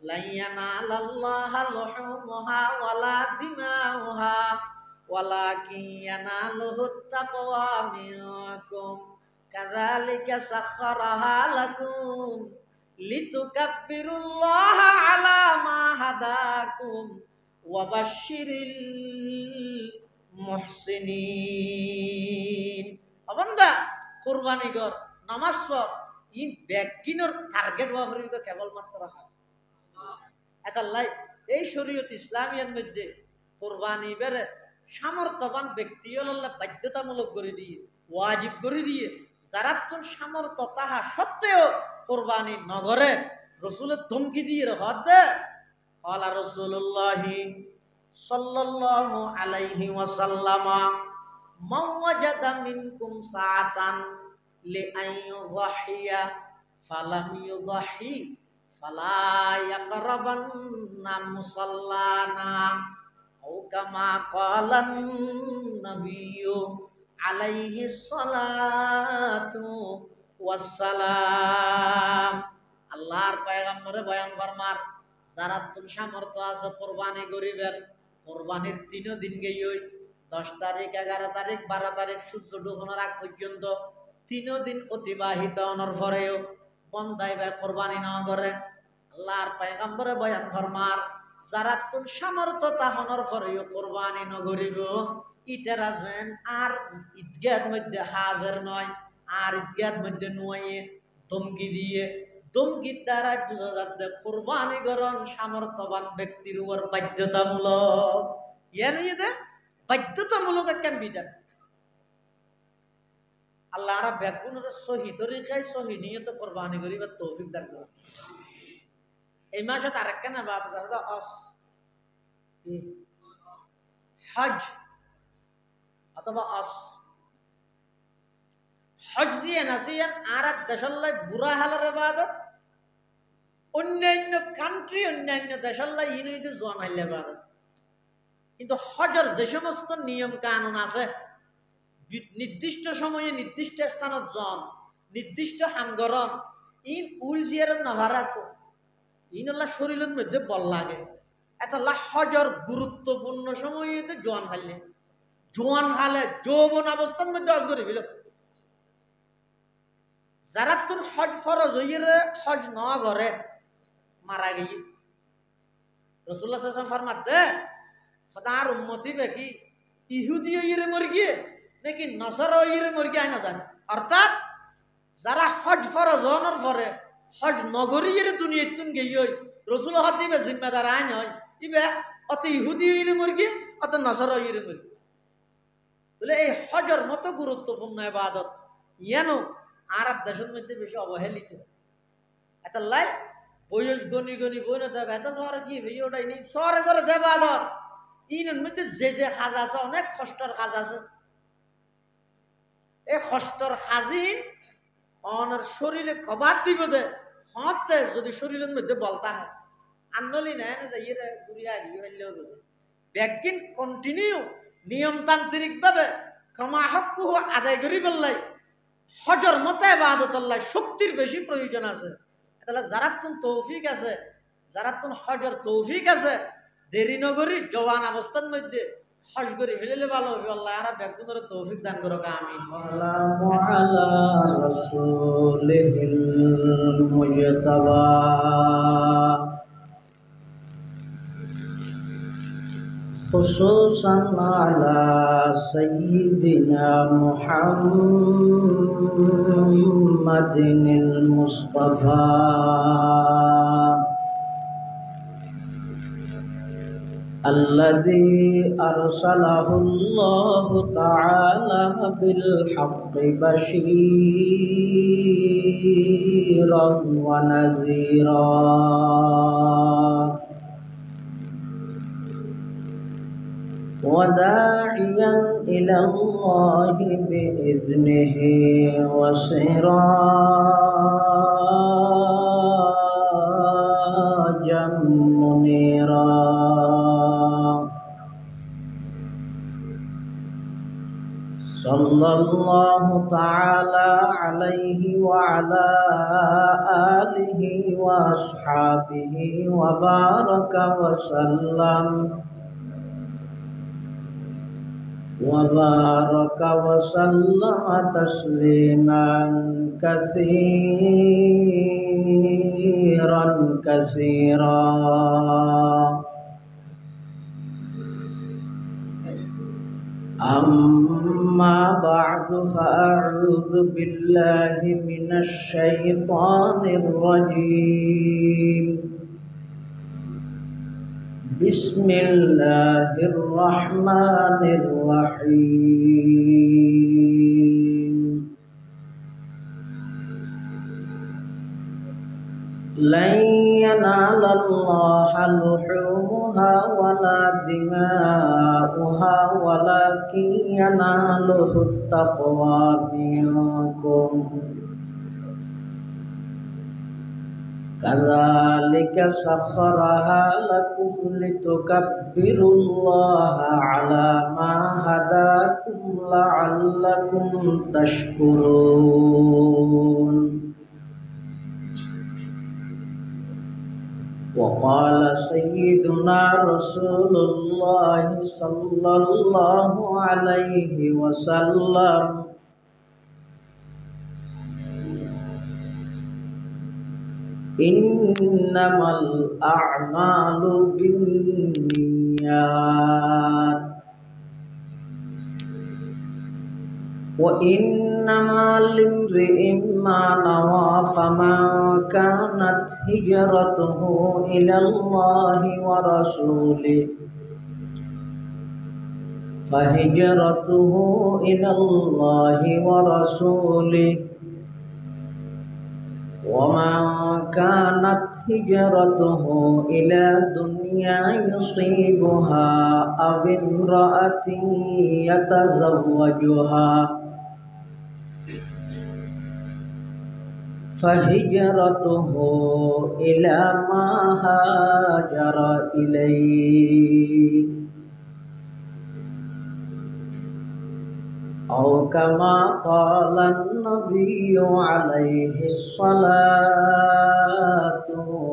লা ইয়ানালাল্লাহা লুহুমুহা ওয়ালা দিমাউহা ওয়ালাকিন ইয়ানালুহুত তাকওয়া মিনকুম কাযালিকা সাখখারাহা লাকুম লিতুকাব্বিরুল্লাহা আলা মা হাদাকুম ওয়া বাশশিরিল মুহসিনিন। বান্দা কুরবানি কর, নামাজ পড়, ই বেগিনর টার্গেট ওয়াফরিত কেবলমাত্র হয় এতাল্লাই এই শরীয়ত ইসলামিয়ার মধ্যে কুরবানি বেরে সামর্থ্যবান ব্যক্তি হল্লা বাধ্যতামূলক করে দিয়ে ওয়াজিব করে দিয়ে যারা তোর সামর্থ্য তাহা সত্ত্বেও কুরবানি নগরে রসুলের ধমকি দিয়ে হদ দে আলা রাসূলুল্লাহি সাল্লাল্লাহু আলাইহি ওয়াসাল্লাম মান ওয়াজাদা মিনকুম সাআতান লিআইয়ুযহিয়া ফালাম ইউযহি ফালা ইয়াকরাবান্না মুসাল্লানা আও কামা ক্বালান নাবিয়্যু আলাইহিস সালাতু ওয়াসসালাম। আল্লাহর পয়গম্বরে বয়ান ফরমার যারা তুমি সামর্থ্য আছে কুরবানি করিবেন, কুরবানির 3 দিন গেই 10 তারিখ 11 তারিখ 12 তারিখ সূর্য ডুবানোর আগ পর্যন্ত 3 দিন অতিবাহিত হওয়ার পরেও বন্দাই ভাই কুরবানি না করে আল্লাহর পয়গম্বরে বয়ান ফরমার যারা তুমি সামর্থ্য তাহনের পরেও কুরবানি না করিব ইতারা যেন আর ঈদগাহের মধ্যে হাজির নয় আর ঈদগাহের মধ্যে নয় ধমকি দিয়ে ধমকির দ্বারাই বোঝা যাচ্ছে কুরবানি করণ সামর্থ্যবান ব্যক্তির উপর বাধ্যতামূলক। বাধ্যতামূলক একটা বিধান। আল্লাহ আর ব্যাকুনের সহি তরিকায় সহি নিয়ত কুরবানি করিবার তৌফিক দান করুন। এই মাসে তার একখানা বাদ হজ অথবা হজ দিয়ে নাসিয়ান আর এক দেশাল্লাই বুড়া হালের ইবাদত, অন্যান্য কান্ট্রি অন্যান্য দেশাল্লাই ইনুইতে জোয়ান হাইলে ইবাদত। কিন্তু হজর যে সমস্ত নিয়ম কানুন আছে নির্দিষ্ট সময়ে নির্দিষ্ট স্থানত জন নির্দিষ্ট হামগরণ ইন উল জিয়ার নাভারাকো ইন আল্লাহ শরীরের মধ্যে বল লাগে এতলা হজর গুরুত্বপূর্ণ সময়তে জোয়ান হাইলে জোয়ান হালে যৌবন অবস্থার মধ্যে হজ করে ফেল। যারা তোর হজ ফরজ হইয়ে হজ ন করে মারা গিয়ে রাসূলুল্লাহ সাল্লাল্লাহু আলাইহি ওয়াসাল্লাম ফরমাতে তার উম্মতি বেকি ইহুদি হইয়ে মর গিয়ে নাকি নসরা হইয়ে মর গিয়ে না জানে। অর্থাৎ যারা হজ ফরজ হওয়ার পরে হজ নগরীর দুনিয়াতুন গিয়ে রাসূল হদ দিবে জিম্মেদার আইন হয় ইবে অত ইহুদি হইয়ে মর গিয়ে অত নসরা হইয়ে মর গিয়ে বলে এই হজর মতো গুরুত্বপূর্ণ ইবাদত ইয়ানো আর দেশের মধ্যে বেশি অবহেলিত। এত লাই বয়স গনি গনি বই না দেব এত শহরে কি ভেই ওটাই নেই শহরে করে দেব আদর ইনের মধ্যে যে যে কাজ আছে অনেক কষ্টর কাজ আছে। এই কষ্টর হাজিন অনার শরীরে কবার দিব দে হতে যদি শরীরের মধ্যে বলতা হয় আনলি না যাইয়ে ঘুরিয়ে আগিয়ে ফেললেও বোঝে ব্যাগিন কন্টিনিউ নিয়মতান্ত্রিক ভাবে ক্ষমা হক আদায় করি বললাই হজর মতে ইবাদতুল্লাহ শক্তির বেশি প্রয়োজন আছে। তাহলে যারা তুন তৌফিক আছে যারা তুন হজর তৌফিক আছে দেরি নগরী জওয়ান অবস্থার মধ্যে হজ করে ফেলে ভালো হবে। আল্লাহ আর ব্যাগুনের তৌফিক দান করুক আমিন। সাল্লাল্লাহু আলা রাসূলিল মুজতাবা خصوصا على سيدنا محمد المصطفى الذي أرسله الله تعالى بالحق بشيرا ونذيرا وداعيا إلى الله بإذنه وسراجا منيرا صلى صلى الله تعالى عليه وعلى آله وأصحابه وبارك وسلم تسليما كثيرا كثيرا. أما بعد فأعوذ بالله من الشيطان الرجيم. بسم الله الرحمن الرحيم. لن ينال الله لحومها ولا دماؤها ولكن يناله التقوى منكم. كذلك سخرها لكم لتكبروا الله على ما هداكم لعلكم تشكرون. وقال سيدنا رسول الله صلى الله عليه وسلم: إنما الأعمال بالنيات وإنما لامرئ ما نوى. فمن كانت هجرته إلى الله ورسوله فهجرته إلى الله ورسوله. ومن كانت هجرته إلى دنيا يصيبها أو امرأة يتزوجها فهجرته إلى ما هاجر إليه، أو كما قال النبي عليه الصلاة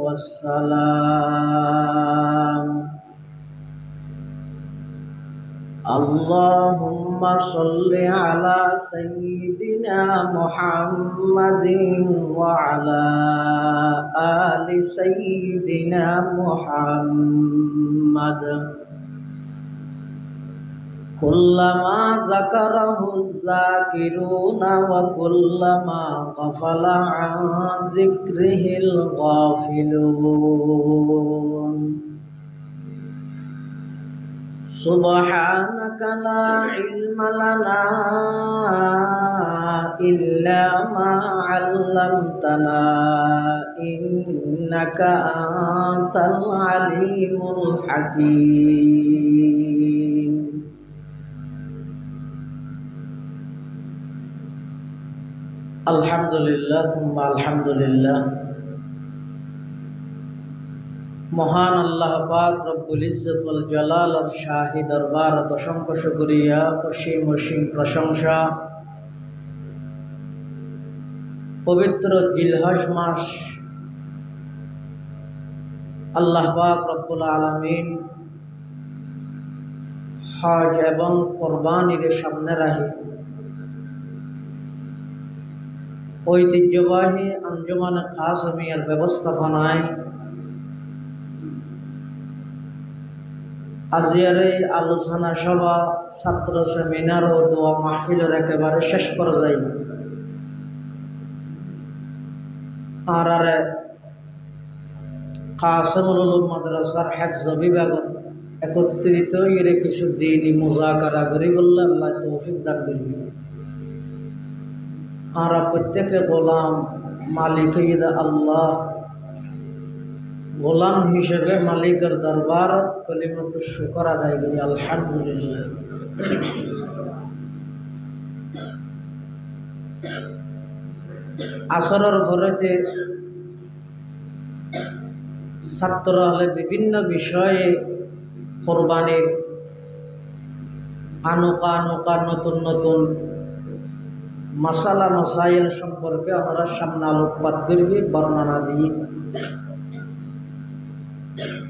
والسلام: اللهم صل على سيدنا محمد وعلى آل سيدنا محمد كلما ذكره الذاكرون وكلما غفل عن ذكره الغافلون. سبحانك لا علم لنا إلا ما علمتنا إنك أنت العليم الحكيم. আলহামদুলিল্লাহ সুম্মা আলহামদুলিল্লাহ। মহান আল্লাহ পাক রব্বুল ইজ্জত ওয়াল জালালের শাহী দরবারত অসংখ্য শুকরিয়া, অসীম অসীম প্রশংসা। পবিত্র জিলহজ মাস আল্লাহ পাক রব্বুল আলামিন হজ এবং কোরবানির সামনে রাখি ঐতিহ্যবাহী আঞ্জুমানে কাসেমিয়ার ব্যবস্থাপনায় আজিয়ার এই আলোচনা সভা, ছাত্র সেমিনার ও দোয়া মাহফিলের একেবারে শেষ পর্যায়ে আর কাসেমুল উলুম মাদ্রাসার হেফজ বিভাগত একত্রিত এর কিছু দিনই মুজাকারা করি বললে আল্লাহ তৌফিক দান করবে। আমরা প্রত্যেকে গোলাম, মালিক আল্লাহ, গোলাম হিসেবে মালিকের দরবার কলিমত শুকর আদায় করি আলহামদুলিল্লাহ। আসরের পরেতে ছাত্র হলে বিভিন্ন বিষয়ে কোরবানির আনোকা নতুন নতুন মাসালা মাসাইল সম্পর্কে আমরা সামনে আলোকপাত করি, বর্ণনা দিই।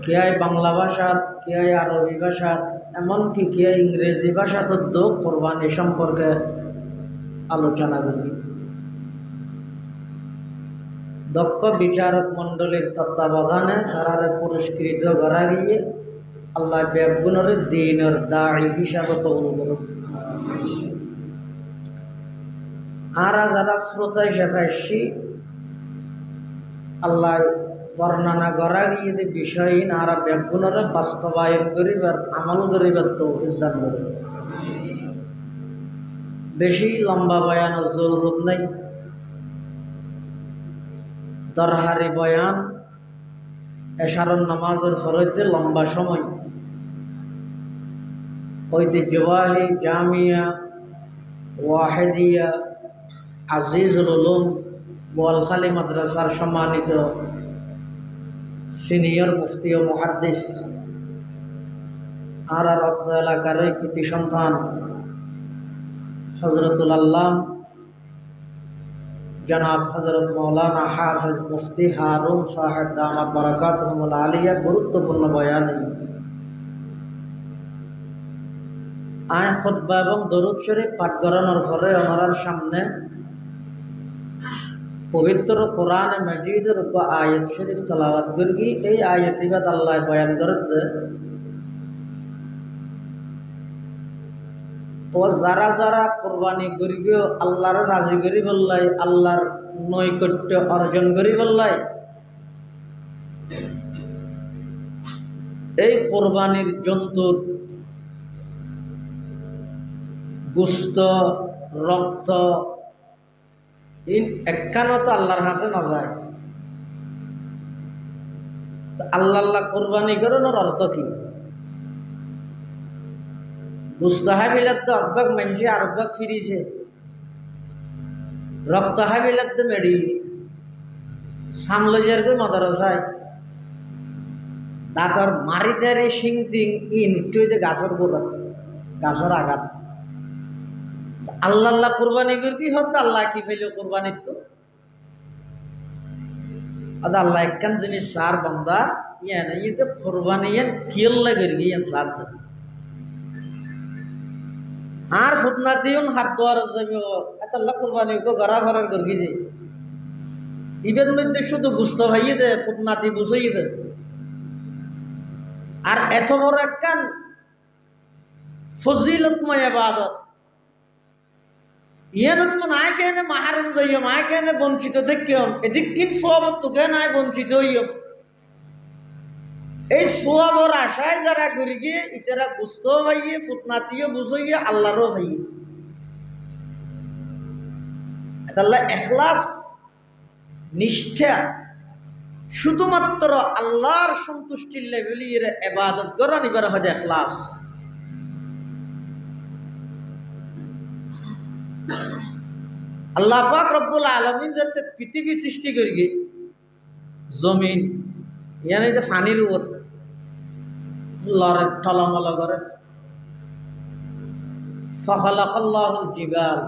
কে হয় বাংলা ভাষার, কে হয় আরবি ভাষার, এমনকি কে হয় ইংরেজি ভাষা তদ্দ কোরবানি সম্পর্কে আলোচনা করি। দক্ষ বিচারক মণ্ডলীর তত্ত্বাবধানে তারা পুরস্কৃত করা গিয়ে আল্লাহ বেগুনের দিনের দাড়ি হিসাবে কবুল করুন। আর যারা শ্রোতা হিসেবে এসছি, আল্লাহ বর্ণনা করা গিয়ে যে বিষয় আর বেগুনের বাস্তবায়ন করিবার আমল করিবার তৌফিক দান করুন। বেশি লম্বা বয়ানের জরুরত নেই, দরহারি বয়ান এশারণ নামাজের ফরতে লম্বা সময় ঐতিহ্যবাহী জামিয়া ওয়াহেদিয়া আজিজুল উলুম বোয়ালখালী মাদ্রাসার সম্মানিত সিনিয়র মুফতি ও মুহাদ্দিস আর অত্র এলাকার কৃতি সন্তান হজরতুল আল্লাম জনাব হজরত মৌলানা হাফেজ মুফতি হারুন সাহেব দামাত বারাকাতুহুল আলিয়া গুরুত্বপূর্ণ বয়ান আয় খুতবা এবং দরুদ শরীফ পাঠ করানোর পরে ওনার সামনে পবিত্র কোরআন মাজিদের উপর আয়াত শরীফ তেলাওয়াত করি। এই আয়াতিবাদ আল্লাহ বয়ান করে ও যারা যারা কোরবানি করিব আল্লাহর রাজি করি বললাই, আল্লাহর নৈকট্য অর্জন করি বললাই, এই কোরবানির জন্তুর গোস্ত রক্ত একখানা তো আল্লাহর হাসে না যায়। আল্লাহ আল্লাহ কোরবানি করানোর অর্থ কি? গোস্ত হাবিলাত তো অর্ধেক মানছে আর অর্ধেক ফিরিছে, রক্ত হাবিলাত তো মেডি সামলজার করে মদরসায় দাঁতর মারিদারি সিং তিং ইন টুইতে গাছর গোড়া গাছর আঘাত। আল্লাহ আল্লাহ কোরবানি করবি হোক আল্লাহ কি ফেলে কোরবানির তো আল্লাহ একখান জিনিস সার বন্দা ইয়ান ইতে কোরবানি ইয়ান কিয়ল্লা করবি ইয়ান সার আর ফুটনাতিউন হাত দোয়ার যাবে এত আল্লাহ কোরবানি কো গড়া ভরার করবি যে ইবের মধ্যে শুধু গুস্ত ভাইয়ে দে ফুটনাতি বুঝাইয়ে দে। আর এত বড় একখান ফজিলতময় ইবাদত ইয়ানত নাই কেন মাহারুম যাইও মা কেন বঞ্চিত দেখিও এদিক কিন সোয়াবত তোকে নাই বঞ্চিত হইও। এই সোয়াবর আশায় যারা করি গিয়ে ইতারা গুস্ত ভাইয়ে ফুটনাতিও বুঝাইয়ে আল্লাহরও ভাইয়ে আল্লাহ এখলাস নিষ্ঠা শুধুমাত্র আল্লাহর সন্তুষ্টির লেভেলের ইবাদত করা নিবার হয় এখলাস। আল্লাহ পাক রব্বুল আলামিন যাতে পৃথিবী সৃষ্টি করি জমিন ইয়ানি যে পানির উপর লড়ে টলমল করে ফাখালাকাল্লাহুল জিবাল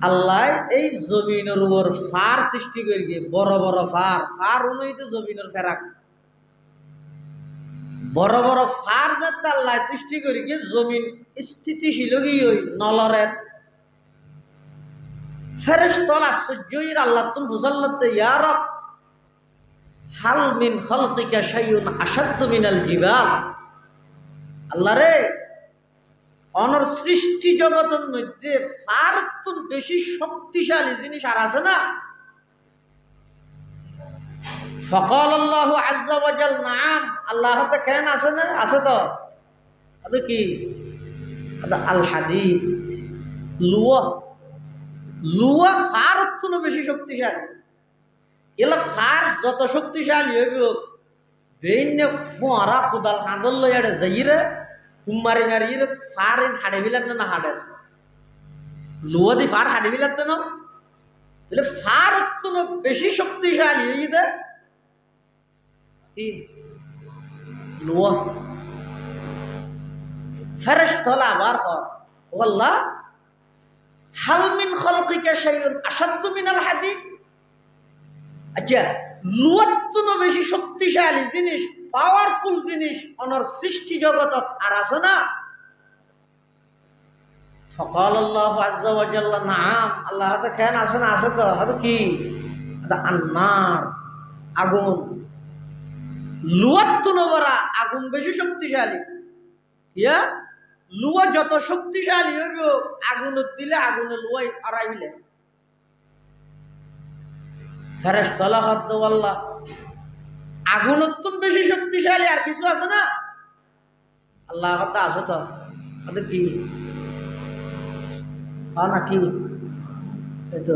আল্লাহ এই জমিনের উপর ফার সৃষ্টি করি বড় বড় ফার ফার অনুইতে জমিনের ফেরাক বড় বড় ফার যাতে আল্লাহ সৃষ্টি করি জমিন স্থিতিশীল গিয়ে নলরের ফেরেশতাল আশ্চর্যের আল্লাহ তুমি বুঝাল্লাতে ইয়া রব হাল মিন খালকিকা শাইউন আশাদ্দু মিনাল জিবাল। আল্লাহ রে অনর সৃষ্টি জগতের মধ্যে ফারতুন বেশি শক্তিশালী জিনিস আর আছে না? ফাকাল আল্লাহু আযজা ওয়া জাল নাম আল্লাহ তো কেন আছে না? আছে তো আদে কি আল হাদিদ লুয়া লুয়া ফার তুনো বেশি শক্তিশালী। এলা ফার যত শক্তিশালী হইব বেইন্য ফোয়ারা কোদাল হাঁদল লইয়াড়ে যাইরে কুমারি মারিয়ে ফার হাড়ে বিলাত না হাড়ে লুয়া দি ফার হাড়ে বিলাত না তাহলে ফার তুনো বেশি শক্তিশালী হইতে কি লুয়া ফেরেশতা আবার ও আল্লাহ হাল মিন খালকিকা শাইউন আসাদ্দু মিনাল হাদিদ। আচ্ছা, লুয়াত্তুনো বেশি শক্তিশালী জিনিস, পাওয়ারফুল জিনিস অনর সৃষ্টি জগতত আর আছে না? فقال الله عز وجل نعم, আল্লাহ তো কেন আছে না? আছে তো। ಅದು কি? ಅದು আন্নার, আগুন। লুয়াত্তুনো বড়া, আগুন বেশি শক্তিশালী। ইয়া লুয়া যত শক্তিশালী হইব, আগুনত দিলে আগুনে লুয়াই আড়াইলে। ফেরেশতারা হদ্দ আল্লাহ, আগুনত বেশি শক্তিশালী আর কিছু আছে না? আল্লাহ হদ্দ আছে তো। ಅದು কি? নাকি এইতো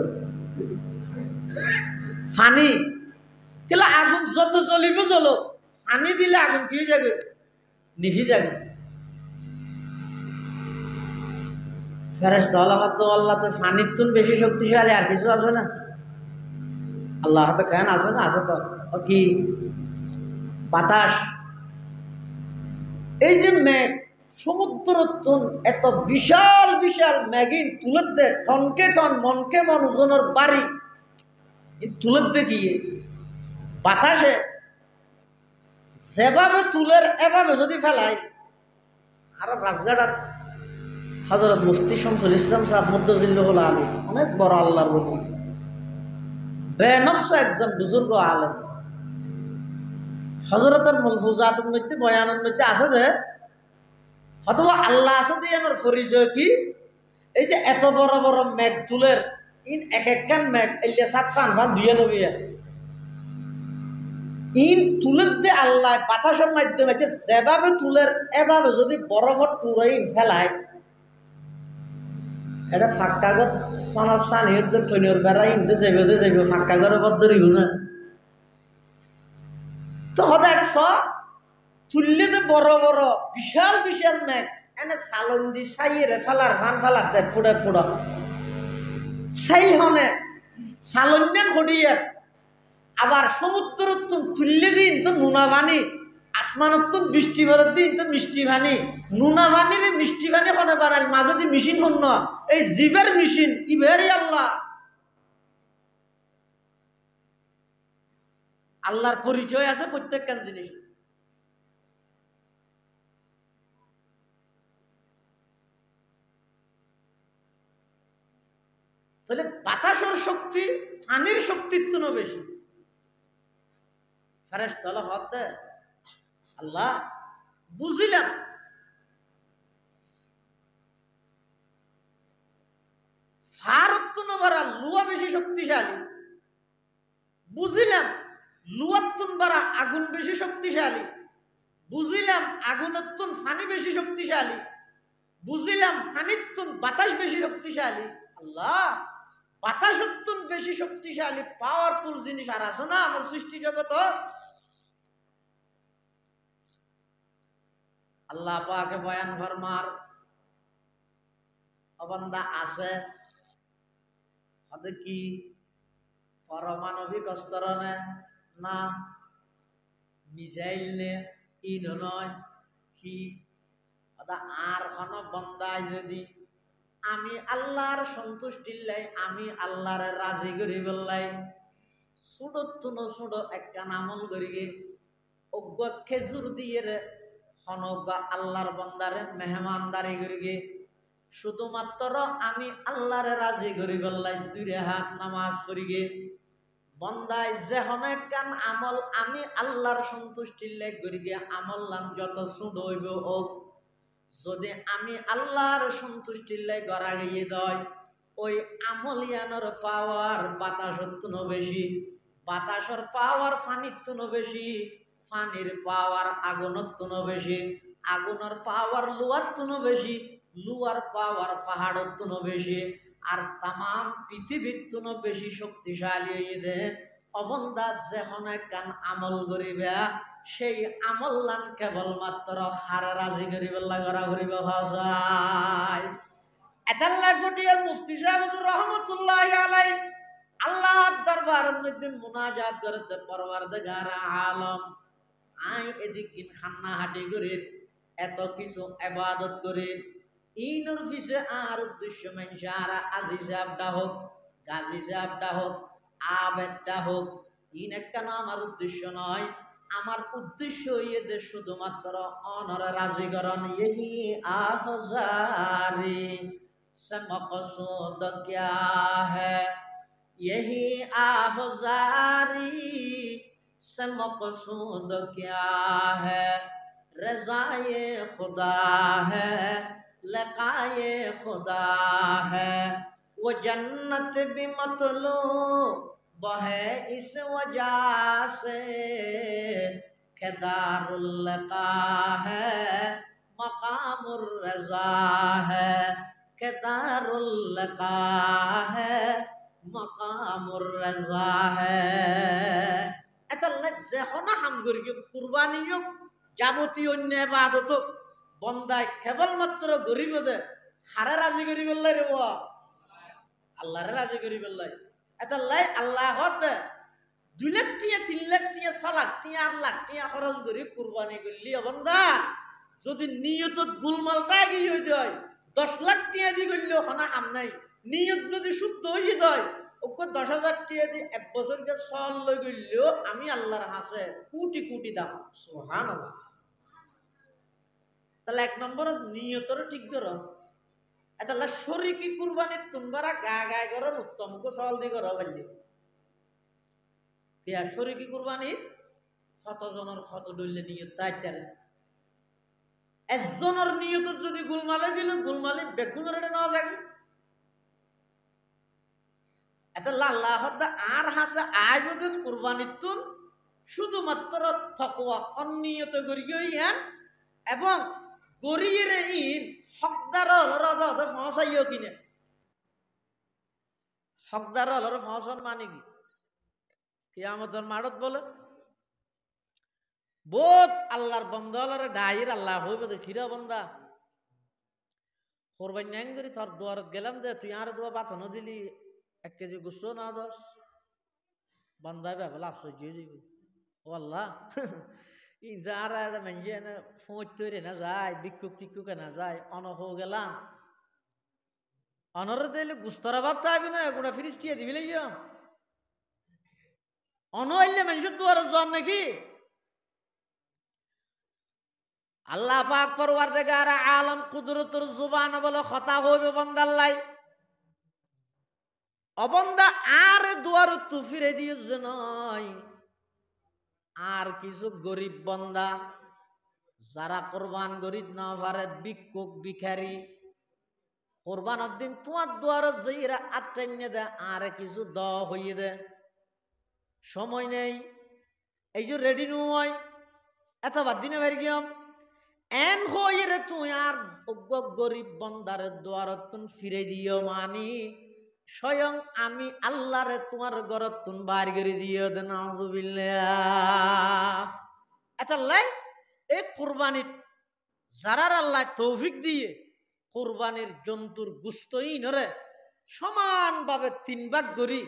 পানি। কেলা আগুন যত জ্বলিব জ্বলো, পানি দিলে আগুন কি হয়ে যাবে? নিভে যাবে। ফেরেশতা আল্লাহ তো পানির তুন বেশি শক্তিশালী আর কিছু আছে না? আল্লাহ তো কেন আছে না? আছে তো। কি? বাতাস। এই যে মেঘ, সমুদ্র এত বিশাল বিশাল মেঘিন তুলে দে, টনকে টন মনকে মন ওজনের বাড়ি তুলে দে গিয়ে বাতাসে যেভাবে তুলের এভাবে যদি ফেলাই। আর রাজঘাটার হযরত মুফতি শামসুল ইসলাম সাহেব মুদ্দাজিল্লাহুল আলী, অনেক বড় আল্লাহর ওলি, বেনফস একজন বুজুর্গ আলেম। হযরতের মুলহুজাতের মধ্যে, বয়ানের মধ্যে আছে যে অথবা আল্লাহ আছে যে আমার পরিচয় কি? এই যে এত বড় বড় মেঘ তুলের ইন এক একখান মেঘ এলিয়া সাত ফান ফান দুইয়া নবিয়া ইন তুলের দিয়ে আল্লাহ বাতাসের মাধ্যমে যেভাবে তুলের এভাবে যদি বরফত তুরাই ফেলায়, এটা ফাঁকা ঘর সনর সানির টনির বেড়া ইনতে যাইবে ফাঁকা ঘরের পর ধরিব না তো হতে একটা স তুললে তো বড় বড় বিশাল বিশাল মেঘ এনে সালন দি সাইয়েরে ফেলার ভান ফেলার দেয় ফুড়ে ফুড়া সাই হনে সালন্যান হডিয়ার। আবার সমুদ্র তুললে দিন তো নুনা পানি, আসমানত বৃষ্টি ভরের দিন তো মিষ্টি পানি, নুনা পানির মিষ্টি পানি হনে বানাই মাঝে দি মেশিন হন, এই জীবের মেশিন ইবেরি আল্লাহ। আল্লাহর পরিচয় আছে প্রত্যেকটা জিনিস। তাহলে বাতাসের শক্তি পানির শক্তির তো বেশি। ফেরেশতারা হদ দেয় আল্লাহ বুঝিলাম ফারতুন বারা লুয়া বেশি শক্তিশালী, বুঝিলাম লুয়াত্তুন বারা আগুন বেশি শক্তিশালী, বুঝিলাম আগুনত্তুন পানি বেশি শক্তিশালী, বুঝিলাম পানিত্তুন বাতাস বেশি শক্তিশালী। আল্লাহ বাতাসত্তুন বেশি শক্তিশালী পাওয়ারফুল জিনিস আর আছে না আমার সৃষ্টি জগত? আল্লাহ পাকে বয়ান ফরমার অবান্দা আছে হতে কি পারমাণবিক অস্ত্র না মিসাইল নে ইন নয় কি আর কোন বন্দায় যদি আমি আল্লাহর সন্তুষ্টির লাই, আমি আল্লাহর রাজি করি বললাই ছোট ছোট একটা আমল করি গে অজ্ঞ খেজুর দিয়ে রে হনজ্ঞ আল্লাহর বন্দারে মেহমানদারি করি গে শুধুমাত্র আমি আল্লাহর রাজি করি বললাই দুই হাত নামাজ পড়ি গে বন্দায় যে অনেক গান আমল আমি আল্লাহর সন্তুষ্টির লাই করি গে আমল নাম যত ছোট হইব হোক, যদি আমি আল্লাহর সন্তুষ্টির লাই গড়া গিয়ে দয় ওই আমলিয়ানোর পাওয়ার বাতাসর তুনো বেশি, বাতাসর পাওয়ার পানির তুনো বেশি, পানির পাওয়ার আগুনের তুনো বেশি, আগুনের পাওয়ার লুয়ার তুনো বেশি, লুয়ার পাওয়ার পাহাড়ের তুনো বেশি, আর তাম পৃথিবীর তুনো বেশি শক্তিশালী হয়ে দে অবন্দা যেখন একখান আমল করিবা সেই আমল্লান কেবলমাত্র হারে রাজি করিবেলা করা করিব হয়। এতাল্লাই ফটিয়ার মুফতি সাহেব হুজুর রহমতুল্লাহ আলাই আল্লাহর দরবারের মধ্যে মুনাজাত করতে পরওয়ারদিগার আলম আই এদিক খান্না হাটি করে এত কিছু ইবাদত করে ইনর পিছে আর উদ্দেশ্য মানুষ আর আজিজ আবদা হোক, গাজী আবদা হোক, আবেদা হোক, ইন একটা না আমার উদ্দেশ্য নয়। আমার উদ্দেশ্য ইয়ে শুধুমাত্র অনর রাজিকরণ, ইহি আহজারি সে মকসুদ ক্যা হ্যায়, यही आहजारी से मकसूद क्या है, रज़ाए खुदा है, लकाए खुदा है, वो जन्नत भी मतलूब है इस वजह से कि दारुल लका है, मकामुर रज़ा है, कि दारुल लका है, मकामुर रज़ा है। এতাল্লাহ যেখনা হাম করি কুরবানি হোক যাবতীয় অন্য ইবাদত হোক বন্দায় কেবলমাত্র গরিব দে হারে রাজি করি বললাই রে আল্লাহরে রাজি করি বললাই। এতাল্লাহ আল্লাহ দে 2 লাখ টিয়া 3 লাখ টিয়া 6 লাখ টিয়া 8 লাখ টিয়া খরচ করি কুরবানি করলি বন্দা যদি নিয়তত গুলমালটা গিয়ে হই দেয় 10 লাখ টিয়া দি করলি ওখানে হাম নাই। নিয়ত যদি শুদ্ধ হয়ে যায় ওকে 10,000 টিয়া দি 1 বছরকে চল লই গইলেও আমি আল্লাহর হাসে কোটি কোটি দাম। সুবহানাল্লাহ। তাহলে 1 নম্বর নিয়তর ঠিক করো। তাহলে শরীকি কুরবানি তোমরা গা গায় করো উত্তম কো চল দি করো বললি দিয়া শরীকি কুরবানি কতজনের কত দইলে নিয়ত তাইতারে একজনের নিয়তর যদি গুলমালে গেল গুলমালে বেগুনের না যাবে। আল্লাহ আর হাসে আয়োজন কুরবানিতুন শুধুমাত্র তাকওয়া অনিয়ত করিয়ান এবং গরিয়ের ইন হকদার হলর ফসাইও কিনে হকদার হলর ফসন মানে কি কিয়ামতের মাঠত বলে বহুত আল্লাহর বন্দা হলরে ডাইর আল্লাহ হইবে দেখিরা বন্দা কোরবানি ন্যাং করি তোর দুয়ারত গেলাম দে তুই আর দুয়া বাতানো দিলি 1 কেজি গুছো না 10 বান্দায় ভাবলে আশ্চর্য হয়ে যাবে। ও আল্লাহ ই যারা মানুষে না ফোঁচ তৈরি না যায় বিক্ষুক টিক্ষুক না যায় অনহ গেলাম অনর দিলে গুস্তরা ভাবতে হবে না গোটা ফিরিস্টিয়া দিবি লাগি অন হইলে মানুষের দুয়ার জন নাকি আল্লাহ পাক পরওয়ারদিগার আলম কুদরতুর জুবান বলে কথা হইবে বান্দাল্লাই অবন্দা আর দুয়ার তু ফিরে দিয়েছে নয় আর কিছু গরিব বন্দা যারা কোরবান গরিব না পারে ভিক্ষুক ভিখারি কোরবানের দিন তোমার দুয়ারত যাইরা আটটাইনে দে আর কিছু দ হইয়ে দে সময় নেই এই যে রেডি নয় এত বাদ দিনে বের গিয়াম এন হইয়ে রে তুই আর গরিব বন্দার দুয়ারত ফিরে দিও মানি স্বয়ং আমি আল্লাহরে তোমার ঘরত তুন বার করে দিও দে নাউযুবিল্লাহ। এতাল্লাই এই কুরবানিত যারার আল্লাহ তৌফিক দিয়ে কুরবানির জন্তুর গুস্তই নরে সমানভাবে 3 ভাগ করি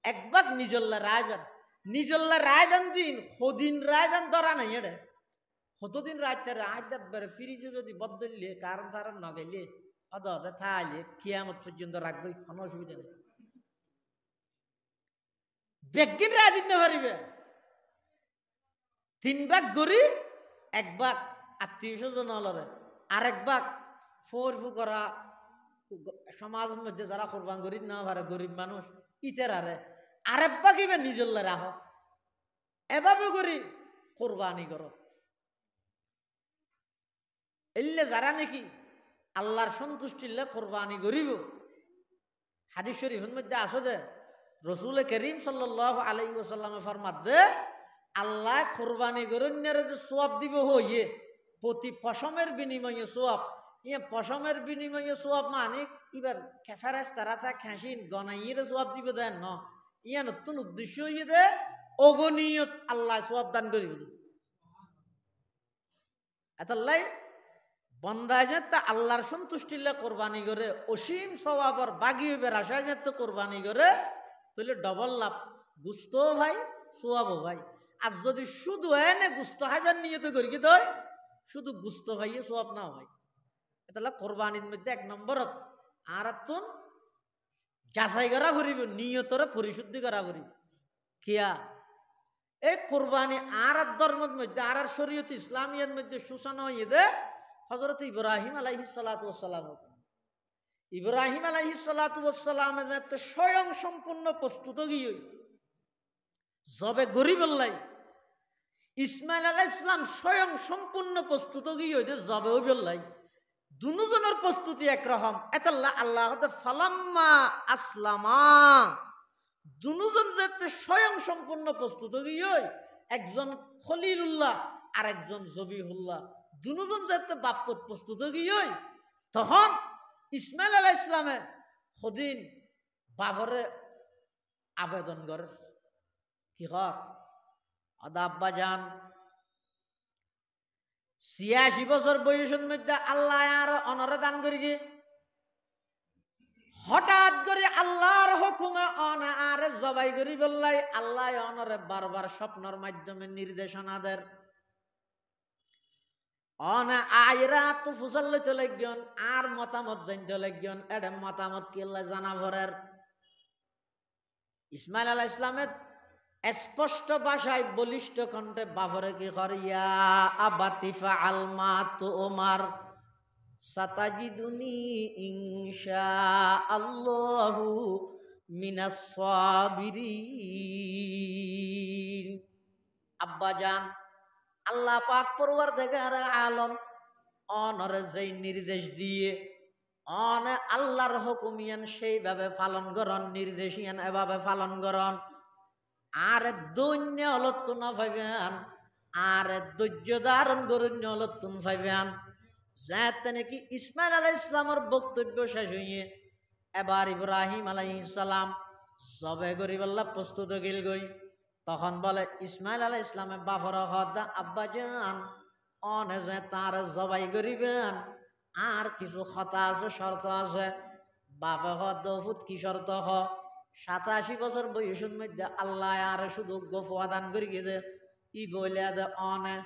1 ভাগ নিজল্লা রায়বান দিন হদিন রায়বান ধরা নাই এডে হতদিন রাইতে রাত দেবরে ফিরিজে যদি বদললে কারণ তারণ না গেলে অদে থাইলে কিয়ামত পর্যন্ত রাখবে কোনো অসুবিধা নেই। বেগিন রায় দিতে পারিবে 3 ভাগ করি 1 ভাগ আত্মীয় স্বজন হলরে আর 1 ভাগ ফোর ফুকরা সমাজের মধ্যে যারা কোরবান গরিব না পারে গরিব মানুষ ইতের আরে আর 1 ভাগ ইবে নিজল্লা রাখ এভাবে করি কোরবানি করো এলে যারা নাকি আল্লাহর সন্তুষ্টিলে কোরবানি করিব। হাদিস শরীফের মধ্যে আছে যে রসুল করিম সাল্লাল্লাহু আলাইহি ওয়াসাল্লামে ফরমাত দে আল্লাহ কোরবানি গরন্যারে যে সওয়াব দিব হইয়ে প্রতি পশমের বিনিময়ে সওয়াব ইয়ে পশমের বিনিময়ে সওয়াব মানে এবার ফেরেশতারা তা খাসিন গনাইয়ের সওয়াব দিব দেন ন ইয়া নতুন উদ্দেশ্য হইয়ে দে অগণিয়ত আল্লাহ সওয়াব দান করিব। এতাল্লাই বন্দায় যেতে আল্লাহর সন্তুষ্টিলে কোরবানি করে অসীম সওয়াবর বাগি হইবে আশায় যেতে কোরবানি করে তাহলে ডবল লাভ গুস্ত ভাই সোয়াবো ভাই। আর যদি শুধু এনে গুস্ত হাইবার নিয়ে তো করি কি দয় শুধু গুস্ত ভাইয়ে সোয়াব না ভাই এটা কোরবানির মধ্যে 1 নম্বরত আর তুন যাচাই করা ফুরিব নিয়তরে পরিশুদ্ধি করা ফুরিব কিয়া এই কোরবানি আর ধর্মের মধ্যে আর শরীয়ত ইসলামিয়ার মধ্যে সূচনা হয়ে দে হযরত ইব্রাহিম আলাইহিস সালাতু ওয়াস সালাম। ইব্রাহিম আলাইহিস সালাতু ওয়াস সালাম যে স্বয়ং সম্পূর্ণ প্রস্তুত গিয়ে জবে গরিবল্লাই ইসমাইল আলাইহিস সালাম স্বয়ং সম্পূর্ণ প্রস্তুত গিয়ে জবে হইবল্লাই দুজনের প্রস্তুতি একরকম এতাল্লাহ আল্লাহ ফালাম্মা আসলামা দুজন যাতে স্বয়ং সম্পূর্ণ প্রস্তুত গিয়ে একজন খলিলুল্লাহ আর একজন জবিহুল্লাহ দুজন যাতে বাপ্পত প্রস্তুত গিয়ে তখন ইসমাইল আলাইহিস সালামে সদিন বাবরে আবেদন করে কি কর আদা আব্বা যান ৮৬ বছর বয়সের মধ্যে আল্লাহ আর অনরে দান করি গে হঠাৎ করে আল্লাহর হুকুমে অন আর জবাই করি বললাই আল্লাহ অনরে বারবার স্বপ্নের মাধ্যমে নির্দেশনা দেন অন আয়রা তো ফুসল লইতে লাগবেন আর মতামত জানতে লাগবেন এটা মতামত কি আল্লাহ জানা ভরের ইসমাইল আলাইহিস সালামের স্পষ্ট ভাষায় বলিষ্ঠ কণ্ঠে বাবরে কি করিয়া আবাতিফা আলমা তো ওমার সাতাজিদুনি ইনশাআল্লাহু মিনাস সাবিরিন। আব্বাজান আল্লাহ পাক পরওয়ারদিগার আলম অনরে যেই নির্দেশ দিয়ে অন আল্লাহর হুকুমিয়ান সেইভাবে পালন করন নির্দেশিয়ান এভাবে পালন করন আর দৈন্য অলত্তন পাইবেন আর ধৈর্য ধারণ করুন অলত্তন পাইবেন যাতে নাকি ইসমাইল আলাইহিস সালামের বক্তব্য শেষ হইয়ে এবার ইব্রাহিম আলাইহিস সালাম জবে গরিবাল্লাহ প্রস্তুত গিল গই তখন বলে ইসমাইল আলাইহিস সালামের বাফর হদা আব্বা জান অনে যে তার জবাই করিবেন আর কিছু কথা আছে শর্ত আছে বাবা হদ কি শর্ত হ ৮৭ বছর বয়সের মধ্যে আল্লাহ আর শুধু গোফাদান করি দে ই বলে দে অনে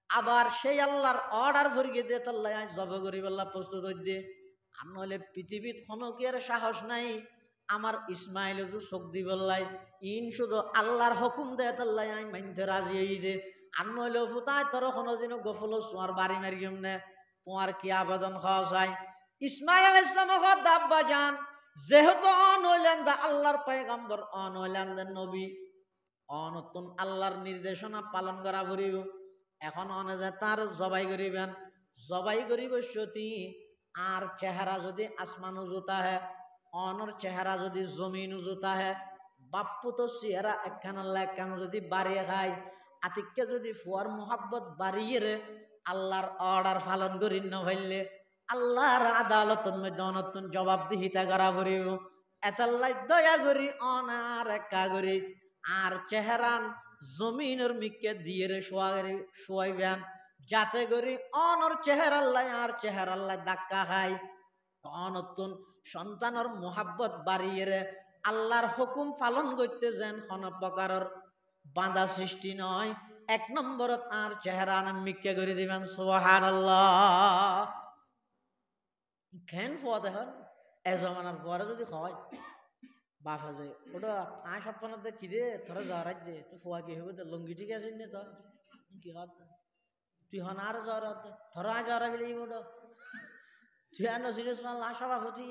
আবার সেই আল্লাহর অর্ডার ভরিয়ে দে তাল্লাহ জবে গরিবাল্লাহ প্রস্তুত হইতে আর নইলে পৃথিবীত হনকের সাহস নাই আমার ইসমাইল চোখ দিবল্লাই ইন শুধু আল্লাহর হুকুম দে তাল্লাহ আমি মানতে রাজি হই দে আর নইলে ফুতায় তোর কোনোদিন গোফল তোমার বাড়ি মারিম নে তোমার কি আবেদন খাওয়া চাই ইসমাইল আলাইহিস সালাম দাব্বা যান যেহেতু অনইলেন দা আল্লাহর পয়গম্বর অনইলেন দা নবী অনতুন আল্লাহর নির্দেশনা পালন করা ভরিব এখন অনে যে তার জবাই করিবেন জবাই করিব সতী আর চেহারা যদি আসমান উজুতা হে অনর চেহারা যদি জমিন উজুতা হে বাপ্পু তো চেহারা একখান আল্লাহ একখান যদি বাড়িয়ে খায় আতিককে যদি ফুয়ার মোহাব্বত বাড়িয়ে রে আল্লাহর অর্ডার পালন করি না ভাইলে আল্লাহর আদালতের মধ্যে অনতুন জবাবদিহিতা করা ভরিব এতাল্লাই দয়া করি অনার একা করি আর চেহারান জমিনের মিকে দিয়ে রে শোয়াইবেন যাতে করি অনর চেহারা আল্লাহ আর চেহারা আল্লাহ ধাক্কা খায় অনতুন সন্তানের মোহাব্বত বাড়িয়ে রে আল্লাহর হুকুম পালন করতে যেন কোনো প্রকারের বাঁধা সৃষ্টি নয় ১ নম্বরত আর চেহারা মিকে করে দিবেন সুবহানাল্লাহ কেন ফোয়া দেখেন এ জমানার পরে যদি হয় বাফা যে ওটা আয় সপ্তাহে কি দে তোরা যাওয়ার দে তো ফোয়া কি হবে লঙ্গি ঠিক আছে নে তো কি হাত তুই হন আর যাওয়ার তোরা আয় যাওয়ার গেলে ওটা তুই আর নসির ইসলাম সভাপতি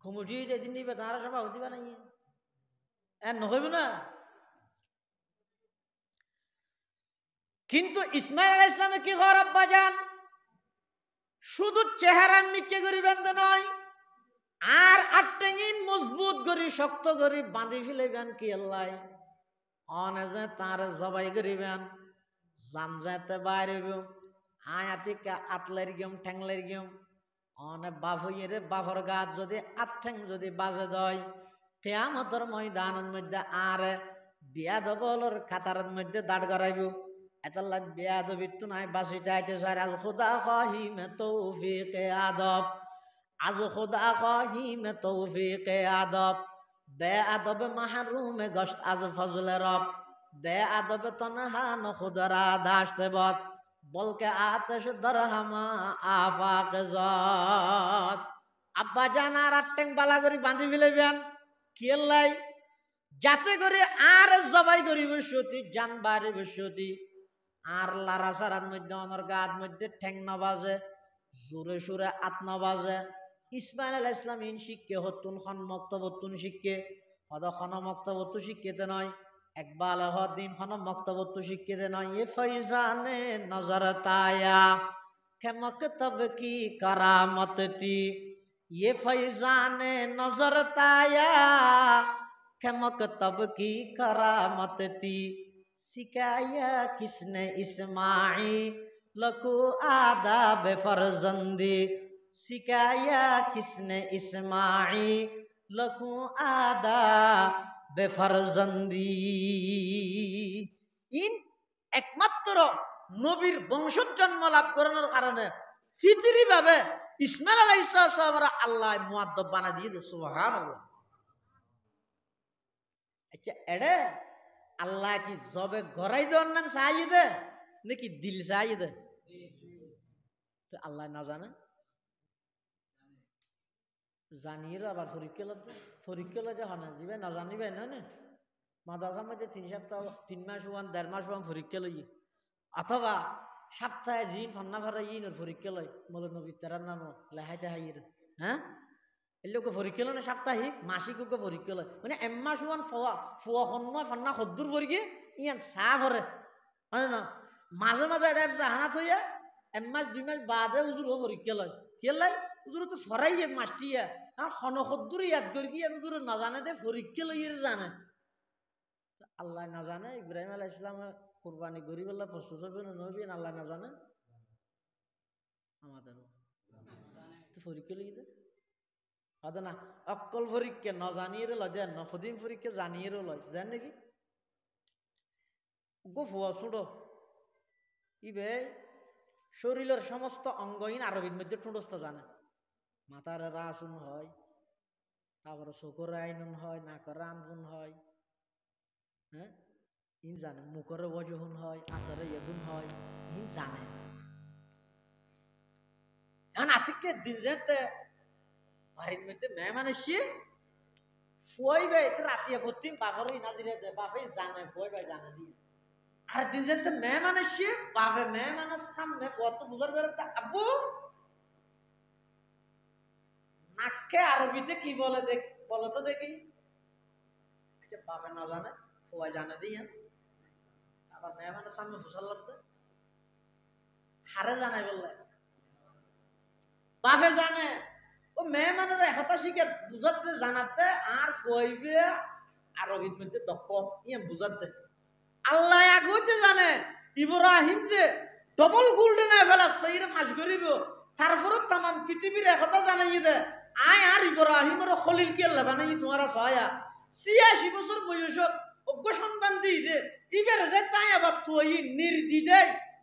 কমিটি এদিন নিবে তারা সভাপতি বানাই নহইব না কিন্তু ইসমাইল আলাইহিস সালামে কি ঘর আব্বা যান শুধু চেহারা মিকে করি বেঁধে নয় আর আটটেঙিন মজবুত করি শক্ত করি বাঁধি ফেলেবেন কি আল্লাহ অনে যে তার জবাই করিবেন জান যাতে বাইরে আয়াতিকা আতলের গেম ঠ্যাংলের গেম অনে বাভইয়ে রে বাভর গাছ যদি আট ঠ্যাং যদি বাজে দয় কিয়ামতের ময়দানের মধ্যে আর বিয়াদবলর খাতারের মধ্যে দাঁড় করাইব এতাল্লাহ বিয়াদবিত্তু নাই বাসিতে আইতে চাই আজ খুদা খাহিমে তৌফিকে আদব আজ খুদা খাহিমে তৌফিকে আদব বে আদবে মাহরুমে গশত আজ ফজলে রব বে আদবে তনহা ন খুদরা দাসতে বদ বলকে আতশ দরহামা আফাক জাত আব্বা জান আর আটটেং বালা করে বাঁধি ফেলেবেন কেলাই যাতে করে আর জবাই করি বসতি জান বাড়ি বসতি আর লারা সারার মধ্যে অনর গাত মধ্যে ঠ্যাং না বাজে জোরে সুরে আত না বাজে ইসমাইল আলাইহিস সালাম ইন শিক্ষে হতুন খন মক্তবতুন শিক্ষে হদ খন মক্তবতু শিক্ষেতে নয় একবাল দিন খন মক্তবতু শিক্ষেতে নয় এ ফৈজানে নজর তায়া খেমক তব কি কারামতি ये फैजान नजर ताया खमक तब की करामत थी सिखाया किसने इस्माइल को आदाब फरजंदी सिखाया किसने इस्माइल को आदाब फरजंदी इन একমাত্র নবীর বংশজ জন্ম লাভ করানোর কারণে ফিতরি ভাবে ইসমাইল আলাইহিস সালাম আল্লাহ মুআদ্দাব বানা দিয়ে সুবহানাল্লাহ। আচ্ছা এড়ে আল্লাহ কি জবে গড়াই দেওয়ার নাম চাই দে নাকি দিল চাই দে? তো আল্লাহ না জানে জানিয়ে আবার পরীক্ষা লতে হয় না যাবে না জানিবে না না মাদ্রাসার মধ্যে 3 সপ্তাহ 3 মাস হওয়ান 1.5 মাস হওয়ান পরীক্ষা লই অথবা সপ্তাহে জিন ফান্না ফারা ইনোর পরীক্ষা লয় মৌল নবী তারার নাম লেহাইতে হাইয়ের হ্যাঁ এলোকে পরীক্ষা লয় না সাপ্তাহিক মাসিক পরীক্ষা লয় মানে এম্মাস ওয়ান ফোয়া সন্ময় ফান্না সদ্দুর পরীক্ষা ইয়ান চা ভরে হয় না মাঝে মাঝে এটা জাহানাত হইয়া এম্মাস 2 মাস বাদে উজুর পরীক্ষা লয় কেলাই উজুর তো ফরাইয়ে মাস্টিয়া আর খন সদ্দুর ইয়াদ করি কি উজুর না জানে দে পরীক্ষা লইয়ের জানে আল্লাহ না জানে ইব্রাহিম আলাইহিস সালাম কুরবানি গরিব আল্লাহ প্রস্তুত হবেন নবীন আল্লাহ না জানে আমাদের তো পরীক্ষা লিখে দে হয়তো না অকল পরীক্ষা ন জানিয়ে লয় দেন নদিন পরীক্ষা জানিয়ে লয় জান নাকি গো ফুয়া ছুটো ইবে শরীরের সমস্ত অঙ্গহীন আরবির মধ্যে ঠুঁটস্থ জানে মাথার রাসুন হয় তারপরে চোখের আইনুন হয় নাকের আনগুন হয় হ্যাঁ ইন জানে মুখরে ওয়াজহুন হয় আতরে ইয়াদুন হয় ইন জানে এখন আতিকে দিন যেতে বাড়ির মধ্যে মেহমান এসে ফুয়াইবে রাতিয়া ভর্তি বাপের ইনাজিরে দে বাপে জানে ফুয়াইবে জানে দি আর দিন যেতে মেহমান এসে বাপে মেহমানের সামনে কত বুঝার বেরোতে আব্বু নাককে আরবিতে কি বলে দেখ বলো তো দেখি বাপে না জানে ফুয়াই জানে দি আবার মেহমানের সামনে ফুসাল লাগতে হারে জানাই বললে বাপে জানে ও মেহমানের একতা শিখে বুঝাতে জানাতে আর কইবে আরবির মধ্যে দক্ষ ইয়ে বুঝাতে আল্লাহ আগতে জানে ইব্রাহিম যে ডবল গোল্ডেন ফেলাচ্ছে এর ফাঁস করিব তারপরে তাম পৃথিবীর একতা জানাই দে আয় আর ইব্রাহিমের খলিল কে বানাই তোমার সহায়া 86 বছর বয়সত অজ্ঞ সন্তান দিই দে ইবের যে তাই আবার তুই নির্দিদে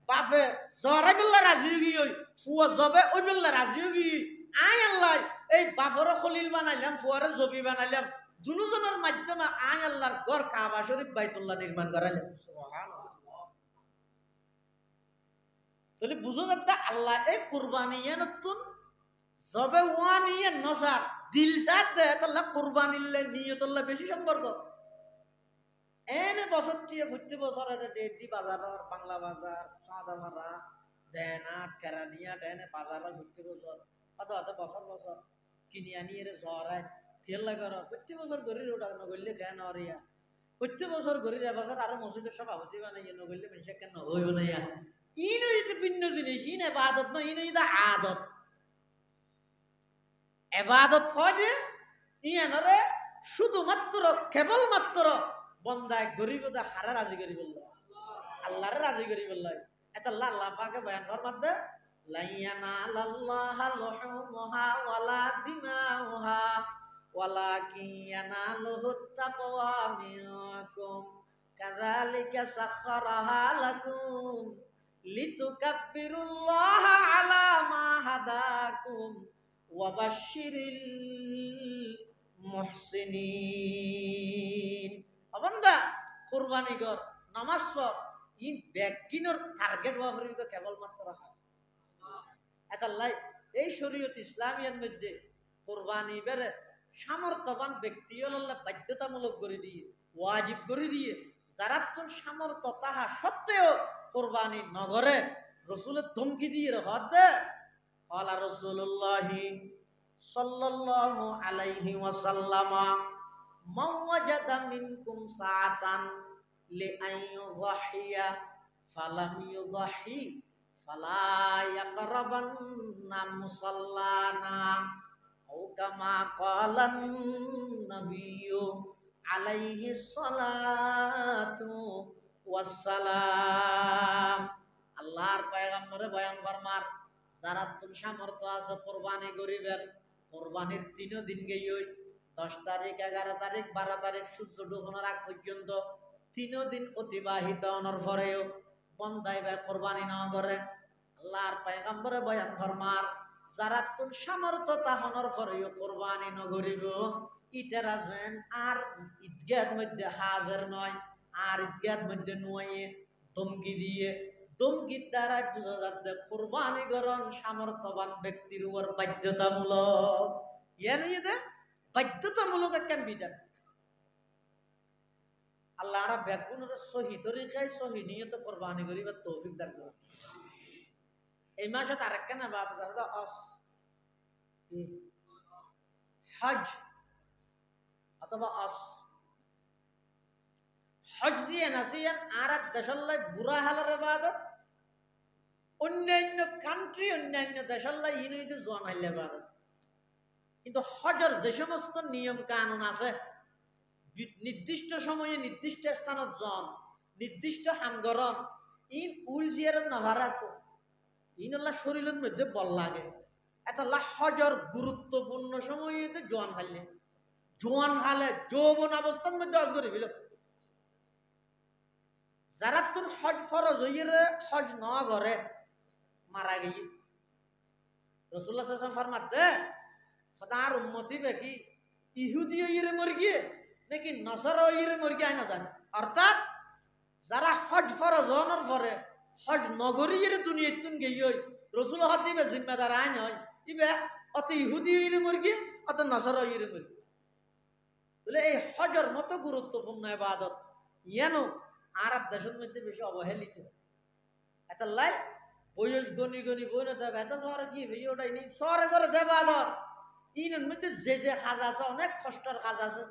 বাপে জরে বিল্লা রাজি গিয়ে ফুয়া জবে ওই বিল্লা রাজি গিয়ে আয় আল্লাহ এই বাপরে খলিল বানাইলাম ফুয়ারে জবি বানাইলাম দুজনের মাধ্যমে আয় আল্লাহর ঘর কাবা শরীফ বাইতুল্লাহ নির্মাণ করাইলাম সুবহানাল্লাহ। তাহলে বুঝো যাতে আল্লাহ এই কুরবানি নতুন জবে ওয়ানিয়ে নসার দিল সাথ দে তাহলে কুরবানিলে নিয়তুল্লাহ বেশি সম্পর্ক এনে বছর দিয়ে প্রতি বছর এটা ডেডি বাজার বাংলা বাজার সাদামারা দেনাট কেরানিয়া দেনে বাজার প্রতি বছর হয়তো হয়তো বছর বছর কিনে আনি এর জ্বরায় ফেল লাগার প্রতি বছর গরির ওটা নগরলে কেন অরিয়া প্রতি বছর গরির এবছর আরো মসজিদের সভাপতি বানাইয়া নগরলে মানুষ কেন হইব না ইয়া ইন হইতে ভিন্ন জিনিস ইন এবাদত না ইন হইতে আদত এবাদত হয় যে ইয়ানরে শুধুমাত্র কেবলমাত্র বন্দায় গরিব দা হারা রাজি করি বলল আল্লাহরে রাজি করি বলল এটা আল্লাহ পাকে বয়ান ফরমাতে লাইয়ানালাল্লাহা লুহুমুহা ওয়ালা দিমাউহা ওয়ালাকিন ইয়ানালুহুত তাকওয়া মিনকুম কাযালিকা সাখখারাহা লাকুম লিতুকাব্বিরুল্লাহা আলা মা হাদাকুম ওয়া বাশশিরিল মুহসিনিন। বান্দা কুরবানি কর নামাজ পড় ই ব্যক্তির টার্গেট হওয়া পর্যন্ত কেবলমাত্র হয় এটাল্লাই এই শরীয়ত ইসলামিয়ার মধ্যে কোরবানি বেড়ে সামর্থ্যবান ব্যক্তি হল্লা বাধ্যতামূলক করে দিয়ে ওয়াজিব করে দিয়ে যারা তোর সামর্থ্য তাহা সত্ত্বেও কোরবানি নগরে রসুলের ধমকি দিয়ে হদ দে কলা রসুল্লাহি সাল্লাল্লাহু আলাইহি ওয়াসাল্লামা মান ওয়াজাদা মিনকুম সাআতান লিআইয়ুযহিয়া ফালাম ইউযহি ফালা ইয়াকরাবান্না মুসাল্লানা আও কামা ক্বালান নাবিয়্যু আলাইহি সালাতু ওয়াসসালাম। আল্লাহর পয়গম্বরে বয়ান ফরমার যারা তুমি সামর্থ্য আছে কোরবানি করিবেন কোরবানির 3 দিন গেই 10 তারিখ 11 তারিখ 12 তারিখ সূর্য ডুবানোর আগ পর্যন্ত 3 দিন অতিবাহিত হওয়ার পরেও বন্দাই বা কোরবানি না করে আল্লাহর পয়গম্বরে বয়ান ফরমার যারা তুমি সামর্থ্য তাহনের পরেও কোরবানি না করিব ইটারা যেন আর ঈদগাহের মধ্যে হাজির নয় আর ঈদগাহের মধ্যে নুয়ে ধমকি দিয়ে ধমকির দ্বারাই বোঝা যাচ্ছে কোরবানি করণ সামর্থ্যবান ব্যক্তির উপর বাধ্যতামূলক বাধ্যতামূলক একটা বিধান আল্লাহ আর ব্যাকুনের সহি তরিকায় সহি নিয়ত কোরবানি করিবার তৌফিক দান করুন। এই মাসে আরেকটা না বাদ হজ অথবা হজ দিয়ে নাসিয়ান আর দেশাল্লাই বুড়া হালার ইবাদত অন্যান্য কান্ট্রি অন্যান্য দেশাল্লাই ইনইতে জোয়ান হাইলে ইবাদত কিন্তু হজের যে সমস্ত নিয়ম কানুন আছে নির্দিষ্ট সময়ে নির্দিষ্ট স্থানত জন নির্দিষ্ট হামগরণ ইন উল জিয়ার নাভারাকো ইন আল্লাহ শরীরের মধ্যে বল লাগে এটা আল্লাহ হজর গুরুত্বপূর্ণ সময়তে জোয়ান হালে যৌবন অবস্থার মধ্যে হজ করে ফেল যারা তোর হজ ফরজ হইয়ে হজ ন করে মারা গিয়ে রাসূলুল্লাহ সাল্লাল্লাহু আলাইহি ওয়াসাল্লাম ফরমাতে তার উম্মতি বেকি ইহুদি হইয়ে মর গিয়ে নাকি নসরা হইয়ে মর গিয়ে না জানে অর্থাৎ যারা হজ ফরজ হওয়ার পরে হজ নগরীর দুনিয়া তুন গিয়ে রসুল হদ দিবে জিম্মেদার আইন হয় ইবে অত ইহুদি হইলে মর গিয়ে অত নসরা হইলে মর গিয়ে বলে এই হজর মতো গুরুত্বপূর্ণ ইবাদত ইয়ানো আর দেশের মধ্যে বেশি অবহেলিত এত লাই বয়স গনি গনি বই না দেবে এত শহরে কি ভেই ওটাই নি শহরে করে দেবে আদর ইনের মধ্যে যে কাজ আছে অনেক কষ্টর কাজ আছে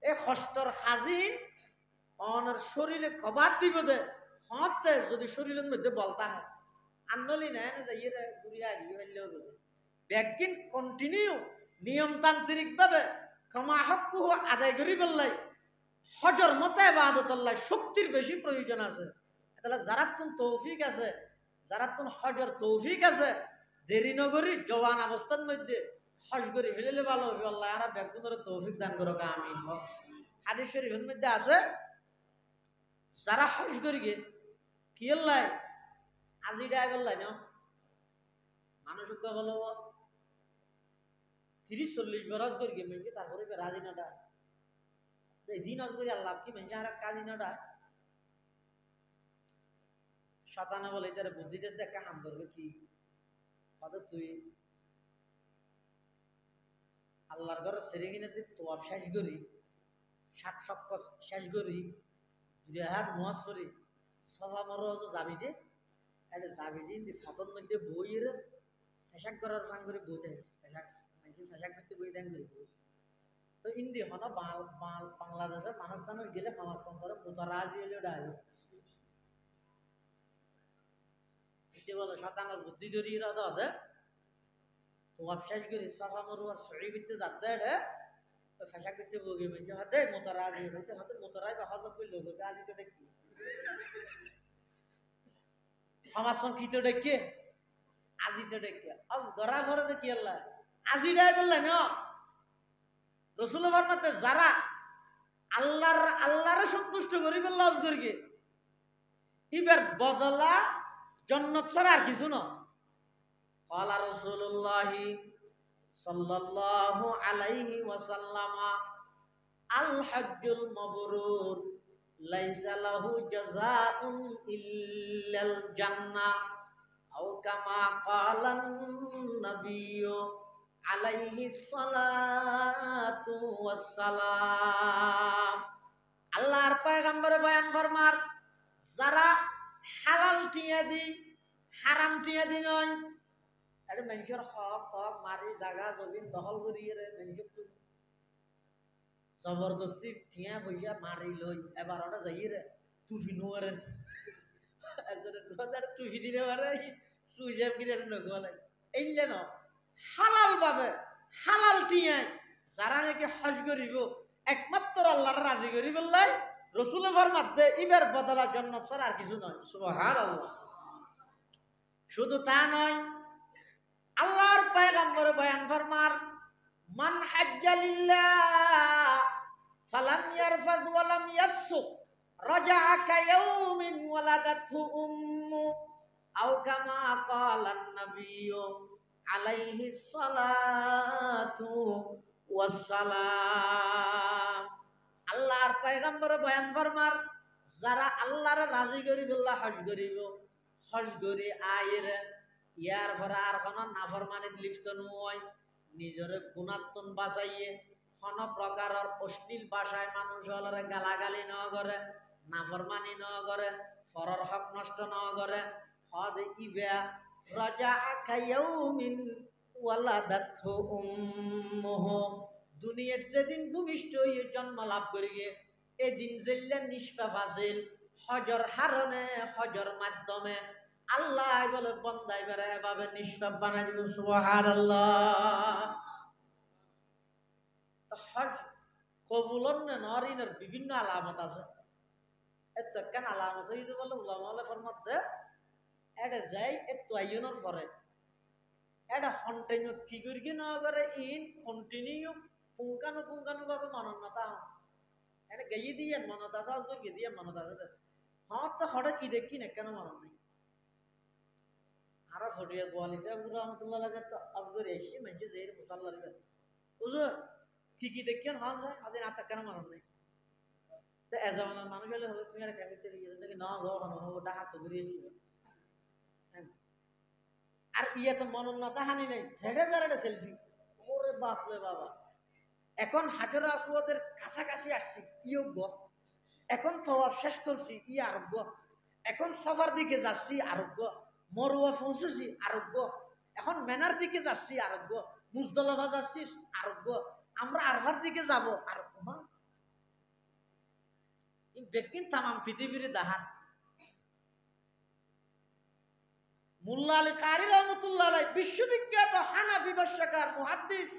এই কষ্টর কাজিন অনার শরীরে কবার দিব দে হতে যদি শরীরের মধ্যে বলতা হয় আন্দোলি নেয় না যাইয়ে ঘুরিয়ে গিয়ে ফেললেও বোঝে ব্যাগিন কন্টিনিউ নিয়মতান্ত্রিক ভাবে ক্ষমা হক আদায় করি বললাই হজর মতে ইবাদতুল্লাহ শক্তির বেশি প্রয়োজন আছে তাহলে যারা তুন তৌফিক আছে যারা তুন হজর তৌফিক আছে দেরি নগরী জওয়ান অবস্থার মধ্যে হজ করে ফেলে ভালো হবে আল্লাহ আর ব্যাগগুলোর তৌফিক দান করো আমিন হাদিস শরীফের মধ্যে আছে যারা হজ করি গে কি আল্লাহ আজি ডাই বললাই না মানুষ বলো 30-40 বার হজ করি গে মেয়ে তারপরে রাজি নাটা এই দিন হজ করি আল্লাহ কি মেয়ে আর কাজি নাটা শতানা বলে তারা বুদ্ধিতে দেখা হাম ধরবে কি কত তুই আল্লাহর ঘর সেরে কিনে তোয়াব শেষ করি 7 চক্কর শেষ করি 2 হাত মোয়াজ করি সভা মর যাবি দে এটা যাবি দিন ফতন মধ্যে বইয়ের ফেসাক করার রাং করে বইতে ফেসাক ফেসাক করতে বই দেন তো ইন্দি হন বাংলাদেশের মানুষ জানো গেলে সমাজ করে মোতারাজি হলে ডাল বলে শতানোর বুদ্ধি ধরি দে তোয়াব শেষ করি সভা মরু আর সহি করতে যাতে রে ফেসা করতে বগে মেয়ে হাতে মোতারাজি হইতে হাতে মোতারাই বা হজম করলে লোকে আজি তো দেখি সমাজ কি তো ডেকে আজি তো ডেকে আজ গড়া ঘরে দেখি আল্লাহ আজি ডাই বললেন রসুল ফরমাতে যারা আল্লাহর সন্তুষ্ট করি বলল আজ করি ইবার বদলা জন্নত ছাড়া আর কিছু না ক্বালা রাসূলুল্লাহ সাল্লাল্লাহু আলাইহি ওয়াসাল্লাম আল হজ্জুল মাবরুর লাইসা লাহু জাযাউন ইল্লাল জান্নাহ আও কামা ক্বালান নাবিয়্যু আলাইহিস সালাতু ওয়াসসালাম। আল্লাহর পয়গম্বর বয়ান ফরমার, যারা হালাল টিয়া দি হারাম টিয়া দি নয়, এটা মানুষের হক হক মারি জায়গা জমিন দখল করিয়ে মানুষের জবরদস্তি ঠিয়া বইয়া মারি লই এবার ওটা যাই রে টুফি নোয়ারেন টুফি দিনে পারে সুইজাব কিনে নগলাই এই যেন হালাল ভাবে হালাল টিয়ায় যারা নাকি হজ করিব একমাত্র আল্লাহর রাজি করি বললাই রসুল ফরমাতে ইবের বদলা জন্য ছাড়া আর কিছু নয়। সুবহানাল্লাহ। শুধু তা নয়, আল্লাহর পয়গম্বর বয়ান ফরমার, মান হাজ্জা লিল্লাহ ফালাম ইয়ারফাদ ওয়া লাম ইয়াফসুক রাজা'a কায়াউমিন ওয়ালাদাতহু উম্মু আও কামা ক্বালান নাবিয়্যু আলাইহিস সালাতু ওয়াসসালাম। আল্লাহর পয়গম্বর বয়ান ফরমার, যারা আল্লাহর রাজি করিব হজ করিব, হজ করি আইরে ইয়ার পরে আর কোনো নাফরমানিত লিপ্ত নয়, নিজের গুণাত্মন বাঁচাইয়ে কোনো প্রকারের অশ্লীল ভাষায় মানুষ হলরে গালাগালি ন করে, নাফরমানি ন করে, পরর হক নষ্ট ন করে, হদ ইবা রাজা'a কায়াউমিন ওয়ালাদাতহু উম্মুহু, দুনিয়ার যেদিন ভূমিষ্ঠ হয়ে জন্ম লাভ করিয়ে এদিন জেল্লা নিষ্পাপ আছিল হজর হারণে হজর মাধ্যমে আল্লাহ বলে বন্দাই বেড়ে এভাবে নিষ্পাপ বানাই দিব। সুবহানাল্লাহ। হজ কবুলন নরিনের বিভিন্ন আলামত আছে। এত কেন আলামত হইতে বলে উলামা ফরমাতে এটা যাই এত আইনের পরে এটা কন্টিনিউ কি করি কি না করে ইন কন্টিনিউ পুঙ্খানু ভাবে মনন্নতা হন এটা গেয়ে দিয়ে মনত আছে আসবে গিয়ে দিয়ে মনত আছে হট তো হঠাৎ কি দেখি না কেন মনত নেই। আরো ফটিয়ার গোয়ালি রহমতুল্লাহ তো আজগর এসে মানুষ যে মুসাল্লার বুঝুন কি দেখেন হল যায় আজ না কেন মনত নেই। তো এজামানের মানুষ হলে হবে তুমি একটা ক্যাফেতে গিয়ে নাকি না যাও ওটা হাত ঘুরিয়েছিল আর ইয়ে তো মনন্নতা হানি নাই ছেড়ে যার একটা সেলফি। ওরে বাপরে বাবা, এখন হাজর আসওয়াদের কাছাকাছি আসছি ইয়োগ্য, এখন তওয়াব শেষ করছি ই আরোগ্য, এখন সফার দিকে যাচ্ছি আরোগ্য, মরুয়া পৌঁছেছি আরোগ্য, এখন মেনার দিকে যাচ্ছি আরোগ্য, মুজদলিফা যাচ্ছি আরোগ্য, আমরা আরফার দিকে যাব আরোগ্য। ব্যক্তিন তামাম পৃথিবীর দাহান মুল্লা আলী কারি রহমতুল্লাহ আলাই বিশ্ববিখ্যাত হানাফি ভাষ্যকার মুহাদ্দিস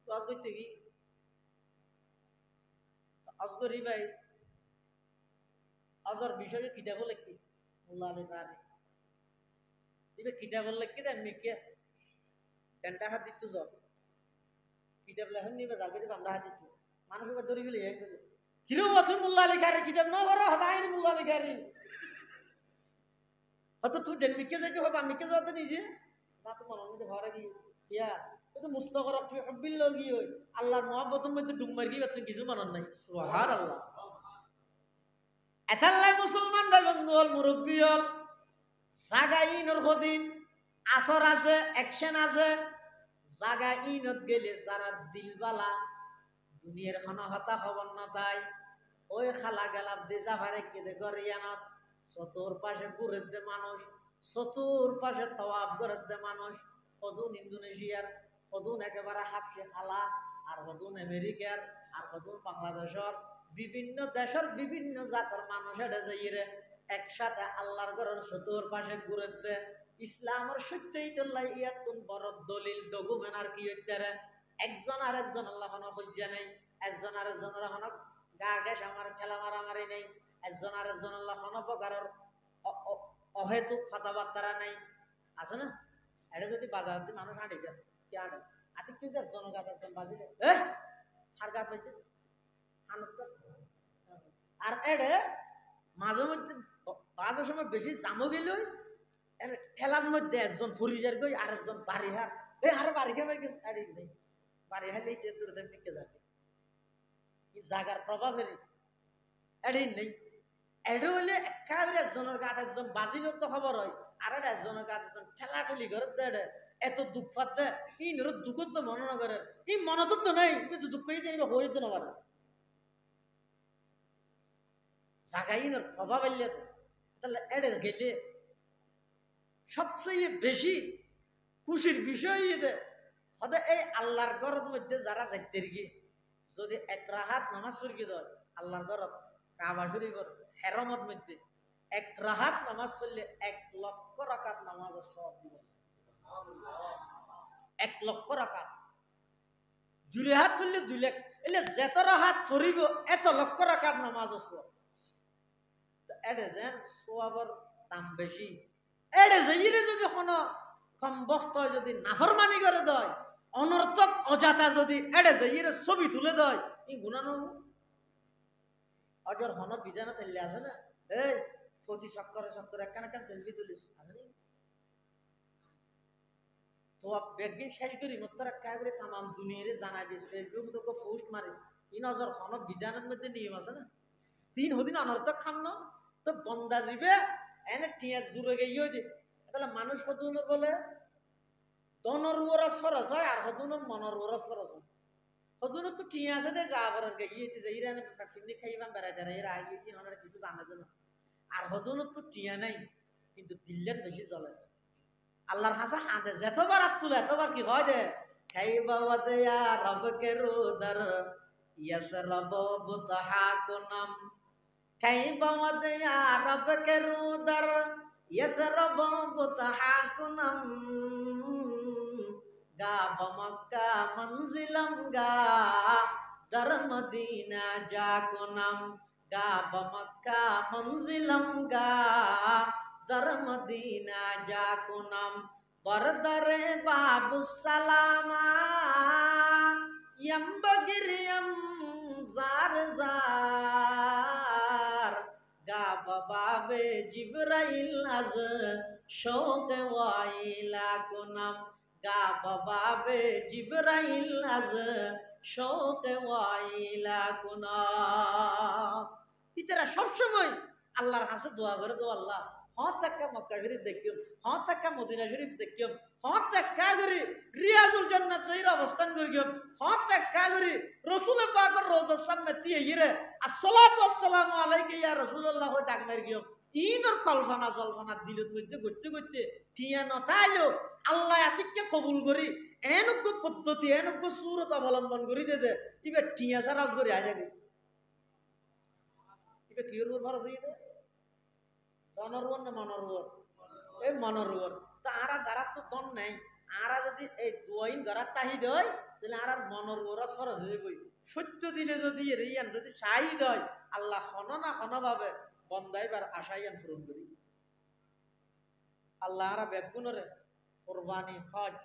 ওয়াজ করতে কি আজগরি ভাই আজর বিষয়ে কিতাব লিখি মুল্লা আলী কারি দিবে কিতাব লিখি দেন নিকে টেন্টা হাত দিত যাব কিতাব লেখেন নিবে যাবে দিবে আমরা হাত দিত মানুষকে ধরে গেলে এক করে কিরো বছর মুল্লা আলী কারি কিতাব না করা হদাই মুল্লা আলী কারি হয়তো তুই ডেনমিকে যাইতে হবে আমিকে যাতে নিজে না তো মনের মধ্যে ভরা গিয়ে ইয়া তো মুস্তাকর আপনি হব্বিল্লাহ গিয়ে আল্লাহর মহব্বতের মধ্যে ডুব মারি গিয়ে তুই কিছু মনের নাই। সুবহানাল্লাহ। এতাল্লাই মুসলমান ভাই বন্ধু হল মুরব্বী হল জাগা ইনর কদিন আসর আছে অ্যাকশন আছে জাগা ইনত গেলে যারা দিলবালা দুনিয়ার খানা হতা খবর না তাই ওই খালা গেলাম দেশা ভারে কেঁদে গরিয়ানত চতুর পাশে ঘুরের দে মানুষ, চতুর পাশে তওয়াব করের দে মানুষ, কদুন ইন্দোনেশিয়ার, কদুন একেবারে হাফসে খালা, আর কদুন আমেরিকার, আর কদুন বাংলাদেশের, বিভিন্ন দেশের বিভিন্ন জাতের মানুষ এটা যাইরে একসাথে আল্লাহর ঘরের চতুর পাশে ঘুরের দে ইসলামের সত্যইতুল্লাহ ইয়াতুন বড় দলিল ডকুমেন্ট আর কি হইতে একজন আর একজন আল্লাহ কোনো হজ্জা নেই, একজন আর একজনের কোনো গা গ্যাস আমার ঠেলা মারামারি নেই, একজন আর একজন আল্লাহ কোনো প্রকারের অহেতুক কথাবার্তা নাই আছে না। এটা যদি বাজার দিয়ে মানুষ হাঁটে যায় কি হাঁটে আতি তুই যার জনগাত একজন বাজিলে হার গাত হয়েছে আর এডে মাঝে মধ্যে বাজার সময় বেশি জামো গেলে ঠেলার মধ্যে একজন ফরিজার গই আর একজন বাড়ি হার আরে বাড়ি খেয়ে বাড়ি নেই বাড়ি হাইলে দূরে মিকে যাবে জাগার প্রভাবের এটাই নেই। এটা হইলে একেবারে একজনের গাত একজন বাজিলেও তো খবর হয়, আর এটা একজনের গাত একজন ঠেলাঠেলি করে দেয়, এত দুঃখ ফাত দেয়, ই নির দুঃখ তো মনে না করে, ই মনে তো নেই, কিন্তু দুঃখ হইতে না পারে জাগাই প্রভাব এলে তাহলে এড়ে গেলে সবচেয়ে বেশি খুশির বিষয় হতে এই আল্লাহর ঘরের মধ্যে যারা যাইতে গিয়ে যদি এক রাহাত নামাজ পড়িয়ে দেয় আল্লাহর ঘরত কাবা শরীফের হেরমত মধ্যে এক রাহাত নামাজ পড়লে 1,00,000 রাকাত নামাজের সওয়াব দিব। 1,00,000 রাকাত 2 রাহাত পড়লে 2 লাখ, এলে যত রাহাত পড়িব এত লক্ষ রাকাত নামাজের সওয়াব। এডে যেন সওয়াবের দাম বেশি, এডে যাইরে যদি কোনো কম বক্ত যদি নাফরমানি করে দেয়, অনর্থক অজাতা যদি এডে যাইরে ছবি তুলে দেয়, ই গুনাহ নব। অজর হন বিধান তেলে আছে না, এই প্রতি চক্করে চক্করে একখান একখান সেলফি তুলিস আছে নি তো ব্যাগিন শেষ করি মত্তর একটা করে তামাম দুনিয়ারে জানাই দিস, ফেসবুক তো পোস্ট মারিস, ই নজর হন বিধানের মধ্যে নিয়ম আছে না, 3 হদিন অনর্থক খাম না তো বন্দা জীবে এনে টিয়া জুড়ে গিয়ে দে। তাহলে মানুষ হতুন বলে দনর ওরস ফরজ হয় আর হতুনের মনের ওরস ফরজ হয়। হতুনের তো টিয়া আছে দে যা বরার গিয়ে যে ইরানে ফিমনি খাইবাম বেড়াই যারা এরা আগে কি হনার কিছু জানা না, আর হতুনের তো টিয়া নাই কিন্তু দিল্লের বেশি চলে। আল্লাহর হাসা হাতে যতবার হাত তুলে এতবার কি হয় দে খাইবা ওয়াদে ইয়া রবকে রুদার ইয়াসরাব বুতহাকুনাম كيف وضع ربك رودر يضرب بطحاكنا غاب مكة منزلم غا در مدینہ جاکنم غاب مكة منزلم غا در مدینہ جاکنم بردر باب السلامہ ينبغريم زار زار غاب باب جبرائيل از شوق وائلا کنم غاب باب جبرائيل از شوق وائلا کنم। ইতারা সব সময় আল্লাহর কাছে দোয়া করে, দো আল্লাহ হ্যাঁ তাক্কা মক্কা শরীফ দেখিও, হ্যাঁ তাক্কা মদিনা শরীফ দেখিও, হ্যাঁ তাক্কা করে রিয়াজুল জান্নাত শরীফ অবস্থান করিও, হ্যাঁ তাক্কা করে রাসূল পাকের রওজার সামনে তিয়ে আসসালাতু ওয়াসসালামু আলাইকা ইয়া রাসূলুল্লাহ ডাক মার গিও। ইনর কল্পনা জল্পনা দিলের মধ্যে করতে করতে টিয়া নতাইলো আল্লাহ আতিককে কবুল করি এনজ্ঞ পদ্ধতি এনজ্ঞ সূরত অবলম্বন করি দে ইবে টিয়া সারাজ করে আয় যাবে ইবে কি রূপ ফরজ হইতে দনরুয়ার না মনরুয়ার, এই মনরুয়ার তো আরা যারা তো দন নাই আরা যদি এই দুয়াইন গড়া তাহি দেয় তাহলে আর মনরুয়ার ফরজ হয়ে বই সত্য দিলে যদি রিয়ান যদি চাহি দেয় আল্লাহ হন না হন ভাবে বন্দাইবার আশাইয়ান পূরণ করি। আল্লাহ আরা বেগুনরে কোরবানি হজ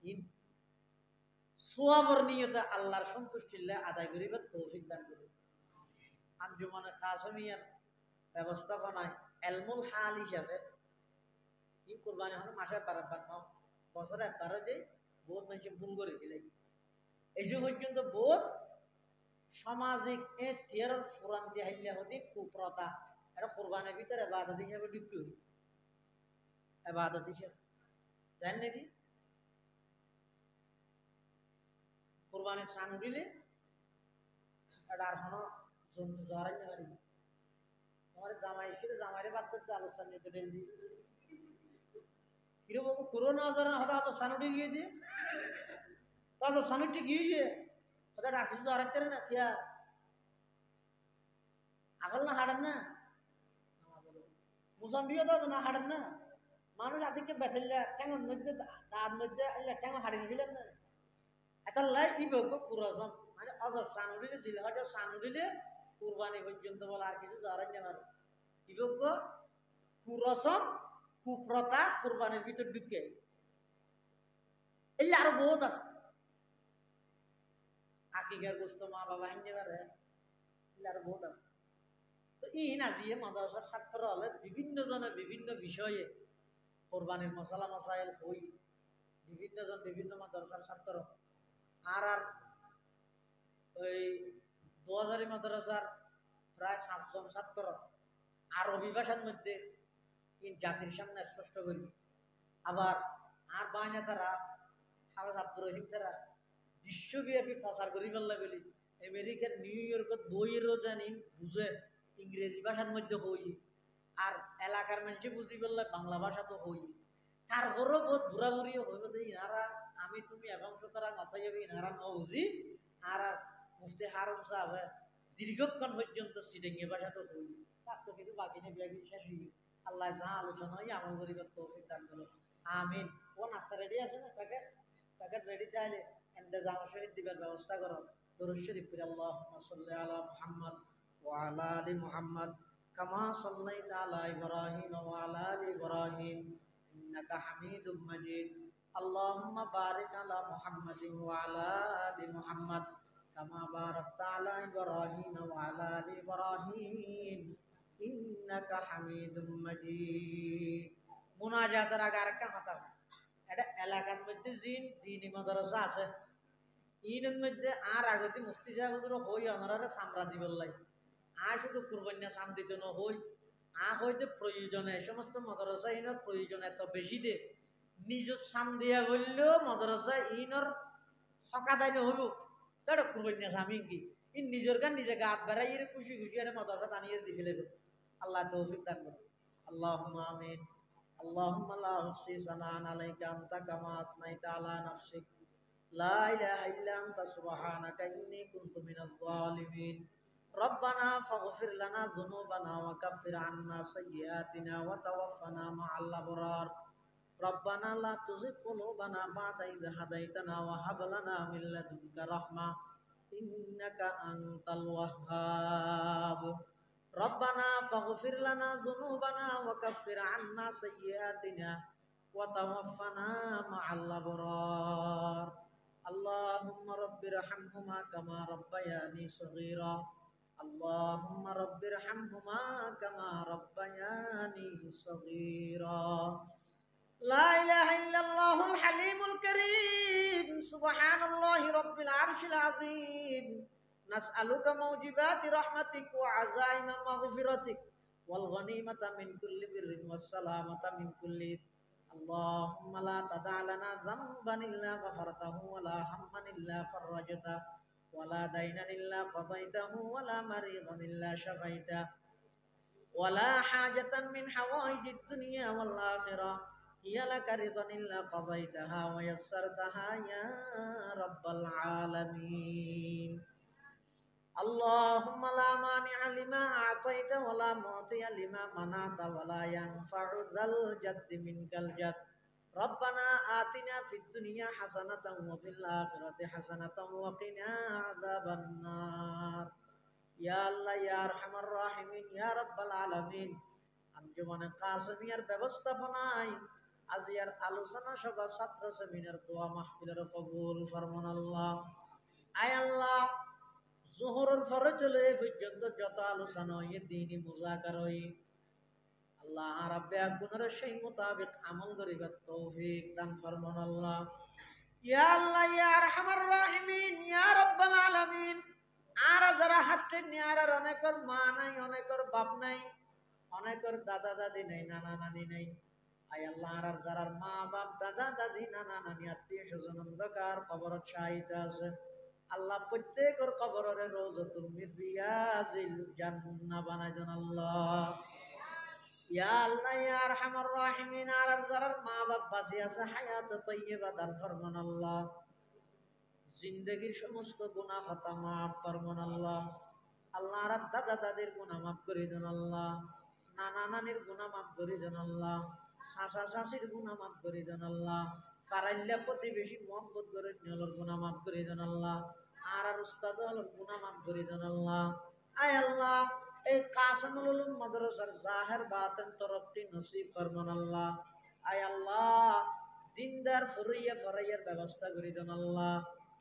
ইন সোয়াবর নিয়তে আল্লাহর সন্তুষ্টিলে আদায় করিবার তৌফিক দান করি। আঞ্জুমানে কাসমিয়ার ব্যবস্থাপনায় এলমুল হাল হিসাবে ই কোরবানি হলো মাসে একবার নাও বছরে একবারও যে বহুত মানুষের ভুল করে দিলে এই যে পর্যন্ত বহুত সামাজিক এ তিয়ার ফুরান দিয়ে হাইলে হতে কুপ্রতা এটা কোরবানির ভিতরে এবাদত হিসাবে ঢুকতে হই এবাদত হিসাবে জান নাকি কোরবানির স্নান উঠিলে এটা আর হনো জন্তু জড়াই না পারি তোমার জামাই ছিল জামাইরে বাদ দিতে আলোচনা নিতে ডেল দিয়ে কিরকম করোনা ধরেন হয়তো হয়তো সানুটি গিয়ে দিয়ে তো সানুটি গিয়ে হয়তো ডাক্তার তো আরেকতে না কিয়া আগল না হাড়েন না মুসাম্বিও তো না হাড়েন না মানুষ আদিকে বেথেলে ট্যাঙের মধ্যে দাঁত মধ্যে ট্যাঙ হাড়ি নিলেন না এটা লাই ইবক কুরসম মানে অজর সানুডিলে জিলে হয়তো সানুডিলে কুরবানি পর্যন্ত বলে আর কিছু ধরেন না ইবক কুরসম কুপ্রতা কুরবানির ভিতর ঢুকে এলে আরো বহুত আছে আকিকার গোস্ত মা বাবা আনতে পারে এলে আরো বহুত আছে। তো ই নাজিয়ে মাদ্রাসার ছাত্র হলে বিভিন্ন জনে বিভিন্ন বিষয়ে কোরবানির মশলা মশাইল হই বিভিন্ন জন বিভিন্ন মাদ্রাসার ছাত্র আর ওই 2000 মাদ্রাসার প্রায় 5 জন ছাত্র আরবি ভাষার মধ্যে জাতির সামনে স্পষ্ট করবি। আবার আর বাইনা তারা হাফেজ আব্দুর রহিম তারা বিশ্বব্যাপী প্রচার করি ফেললে বলি আমেরিকার নিউ ইয়র্কত বইয়েরও জানি বুঝে ইংরেজি ভাষার মধ্যে হই, আর এলাকার মানুষে বুঝি ফেললে বাংলা ভাষা তো হই। তারপরেও বহুত ঘুরাঘুরিও হইব যে ইনারা আমি তুমি এবং তারা মাথায় যাবে ইনারা ন বুঝি। আর মুফতি হারুন সাহেব দীর্ঘক্ষণ পর্যন্ত সিডেঙ্গে ভাষা তো হই, তার তো কিছু বাকি নেই, বিয়াগি শেষ হইবে। আল্লাহ যা আলোচনা হয় আমল করিবার তৌফিক দান করো, আমিন। ও নাস্তা রেডি আছে না? প্যাকেট প্যাকেট রেডি চাইলে ইন্তজাম সহিত দিবার ব্যবস্থা করো। দরুদ শরীফ পড়ি আল্লাহুম্মা সাল্লি আলা মুহাম্মদ ওয়া আলা আলি মুহাম্মদ কামা সাল্লাইতা আলা ইব্রাহিম ওয়া আলা আলি ইব্রাহিম ইন্নাকা হামিদুম মাজিদ। আল্লাহুম্মা বারিক আলা মুহাম্মাদিন ওয়া আলা আলি মুহাম্মদ কামা বারাকতা আলা ইব্রাহিম ওয়া আলা আলি ইব্রাহিম ইন্নাকা হামিদুম মাজিদ। মুনাজাতের আগে আরেকটা কথা, এটা এলাকার মধ্যে দিনী মাদ্রাসা আছে, ইনের মধ্যে আর আগতে মুফতি সাহেবদের হই অনারা সামরা দিবার লাই। আর শুধু কুরবানিয়া সাম দিতে ন হই, হয়তো প্রয়োজনে এই সমস্ত মাদ্রাসা ইনর প্রয়োজন এত বেশি দে নিজের সাম দিয়া বললেও মাদ্রাসা ইনর হকাদাই হইব। তো এটা কুরবানিয়া সামি কি ইন নিজের গান নিজে গাত বেড়াই খুশি খুশি এটা মাদ্রাসা টানিয়ে দি ফেলে। আল্লাহ তৌফিক দান করুন, আল্লাহুম্মা আমিন। اللهم لا أحصي ثناء عليك أنت كما أثنيت على نفسك لا إله إلا أنت سبحانك إني كنت من الظالمين ربنا فاغفر لنا ذنوبنا وكفر عنا سيئاتنا وتوفنا مع الأبرار ربنا لا تزغ قلوبنا بعد إذ هديتنا وهب لنا من لدنك رحمة إنك أنت الوهاب ربنا فاغفر لنا ذنوبنا وكفر عنا سيئاتنا وتوفنا مع الأبرار اللهم رب ارحمهما كما ربياني صغيرا اللهم رب ارحمهما كما ربياني صغيرا لا إله إلا الله الحليم الكريم سبحان الله رب العرش العظيم نسألك موجبات رحمتك وعزائم مغفرتك والغنيمة من كل بر والسلامة من كل إثم اللهم لا تدع لنا ذنبا إلا غفرته ولا هما إلا فرجته ولا دينا إلا قضيته ولا مريضا إلا شفيته ولا حاجة من حوائج الدنيا والآخرة هي لك رضا إلا قضيتها ويسرتها يا رب العالمين اللهم لا مانع لما أعطيت ولا معطي لما منعت ولا ينفع ذا الجد منك الجد ربنا آتنا في الدنيا حسنة وفي الآخرة حسنة وقنا عذاب النار يا الله يا أرحم الراحمين يا رب العالمين আঞ্জুমানে কাসেমিয়ার ব্যবস্থাপনায় আজিয়ার আলোচনা সভা ছাত্র সেমিনার দোয়া মাহফিলের কবুল ফরমান আল্লাহ। আয় আল্লাহ, জোহরের পরে চলে পর্যন্ত যত আলোচনা হয় দ্বীনি মুযাকার হয় আল্লাহ রাব্বে আগুনের সেই মোতাবেক আমল করিবার তৌফিক দান ফরমান আল্লাহ। ইয়া আল্লাহ ইয়া আরহামার রাহিমিন ইয়া রাব্বাল আলামিন। আর যারা হাঁটতে নিয়ার অনেকের মা নাই, অনেকের বাপ নাই, অনেকের দাদা দাদি নাই, নানা নানি নাই। আয় আল্লাহ আর যারা মা বাপ দাদা দাদি নানা নানি আত্মীয় স্বজন অন্ধকার কবরত শাহিদ আছে আল্লাহ প্রত্যেকের কবরের রওজাতুল মিন রিয়াজিল জান্নাহ বানাই দেন আল্লাহ। ইয়া আল্লাহ ইয়া আরহামার রাহিমিন আর যারা মা বাপ বাঁচি আছে হায়াত তাইয়্যিবা দান ফরমান আল্লাহ। জিন্দেগির সমস্ত গুনাহ খাতা মাফ ফরমান আল্লাহ। আল্লাহ আর দাদা দাদির গুনাহ মাফ করে দেন আল্লাহ। নানা নানির গুনাহ মাফ করে দেন আল্লাহ। চাচা চাচির গুনাহ মাফ করে দেন আল্লাহ। পারাইল্লা প্রতিবেশী মোহাম্মদ করে নিয়লর গুনাহ মাফ করে দেন আল্লাহ। আর উস্তাদ হলর গুনাহ মাফ করে দেন আল্লাহ। আয় আল্লাহ, এই কাসিমুল উলুম মাদ্রাসার জাহের বাতিন তরফটি নসিব ফরমান আল্লাহ। আয় আল্লাহ, দিনদার ফরাইয়ার ব্যবস্থা করে দেন আল্লাহ।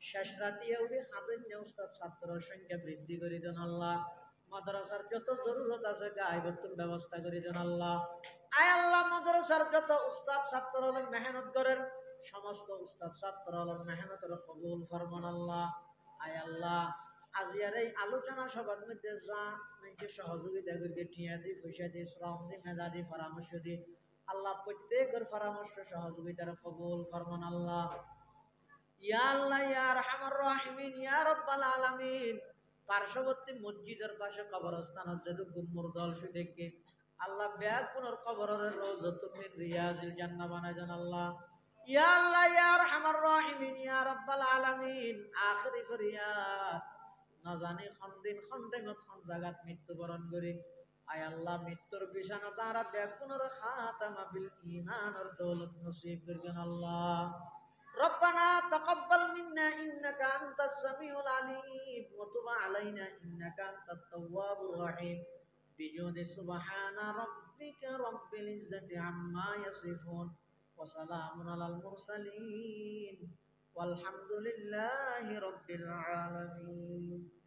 শেষ রাতে উঠে হাদিন্য উস্তাদ ছাত্র সংখ্যা বৃদ্ধি করে দেন আল্লাহ। মাদ্রাসার যত জরুরত আছে গায়বতুল ব্যবস্থা করে দেন আল্লাহ। আয় আল্লাহ, মাদ্রাসার যত উস্তাদ ছাত্র হলেন মেহনত করেন, সমস্ত উস্তাদ ছাত্র হলেন মেহনতের কবুল ফরমান আল্লাহ। আয় আল্লাহ, আজিয়ার এই আলোচনা সবার মধ্যে যা নাকি সহযোগিতা করি টিয়া দি পয়সা দি শ্রম দি মেধা দি পরামর্শ দি আল্লাহ প্রত্যেকের পরামর্শ সহযোগিতার কবুল ফরমান আল্লাহ। ইয়া আল্লাহ ইয়া আরহামার রাহিমিন ইয়া রাব্বাল আলামিন। পার্শ্ববর্তী মসজিদের পাশে কবরস্থানত যদি গুম্মুর দল শুধেকে আল্লাহ ব্যাগ পুনর কবরের রওজাতুম মিন রিয়াজিল জান্নাহ বানায় দেন আল্লাহ। ইয়া আল্লাহ ইয়া আরহামার রাহিমিন ইয়া রাব্বাল আলামিন। আখিরি ফরিয়াদ না জানি খন্দিন খন্ডেমত খন জাগাত মৃত্যুবরণ করি আয় আল্লাহ মৃত্যুর বিছানা তারা ব্যাগ পুনর খাতামা বিল ঈমানের দৌলত নসিব করবেন আল্লাহ। ربنا تقبل منا إنك أنت السميع العليم وتب علينا إنك أنت التواب الرحيم بجود سبحان ربك رب العزة عما يصفون وسلام على المرسلين والحمد لله رب العالمين.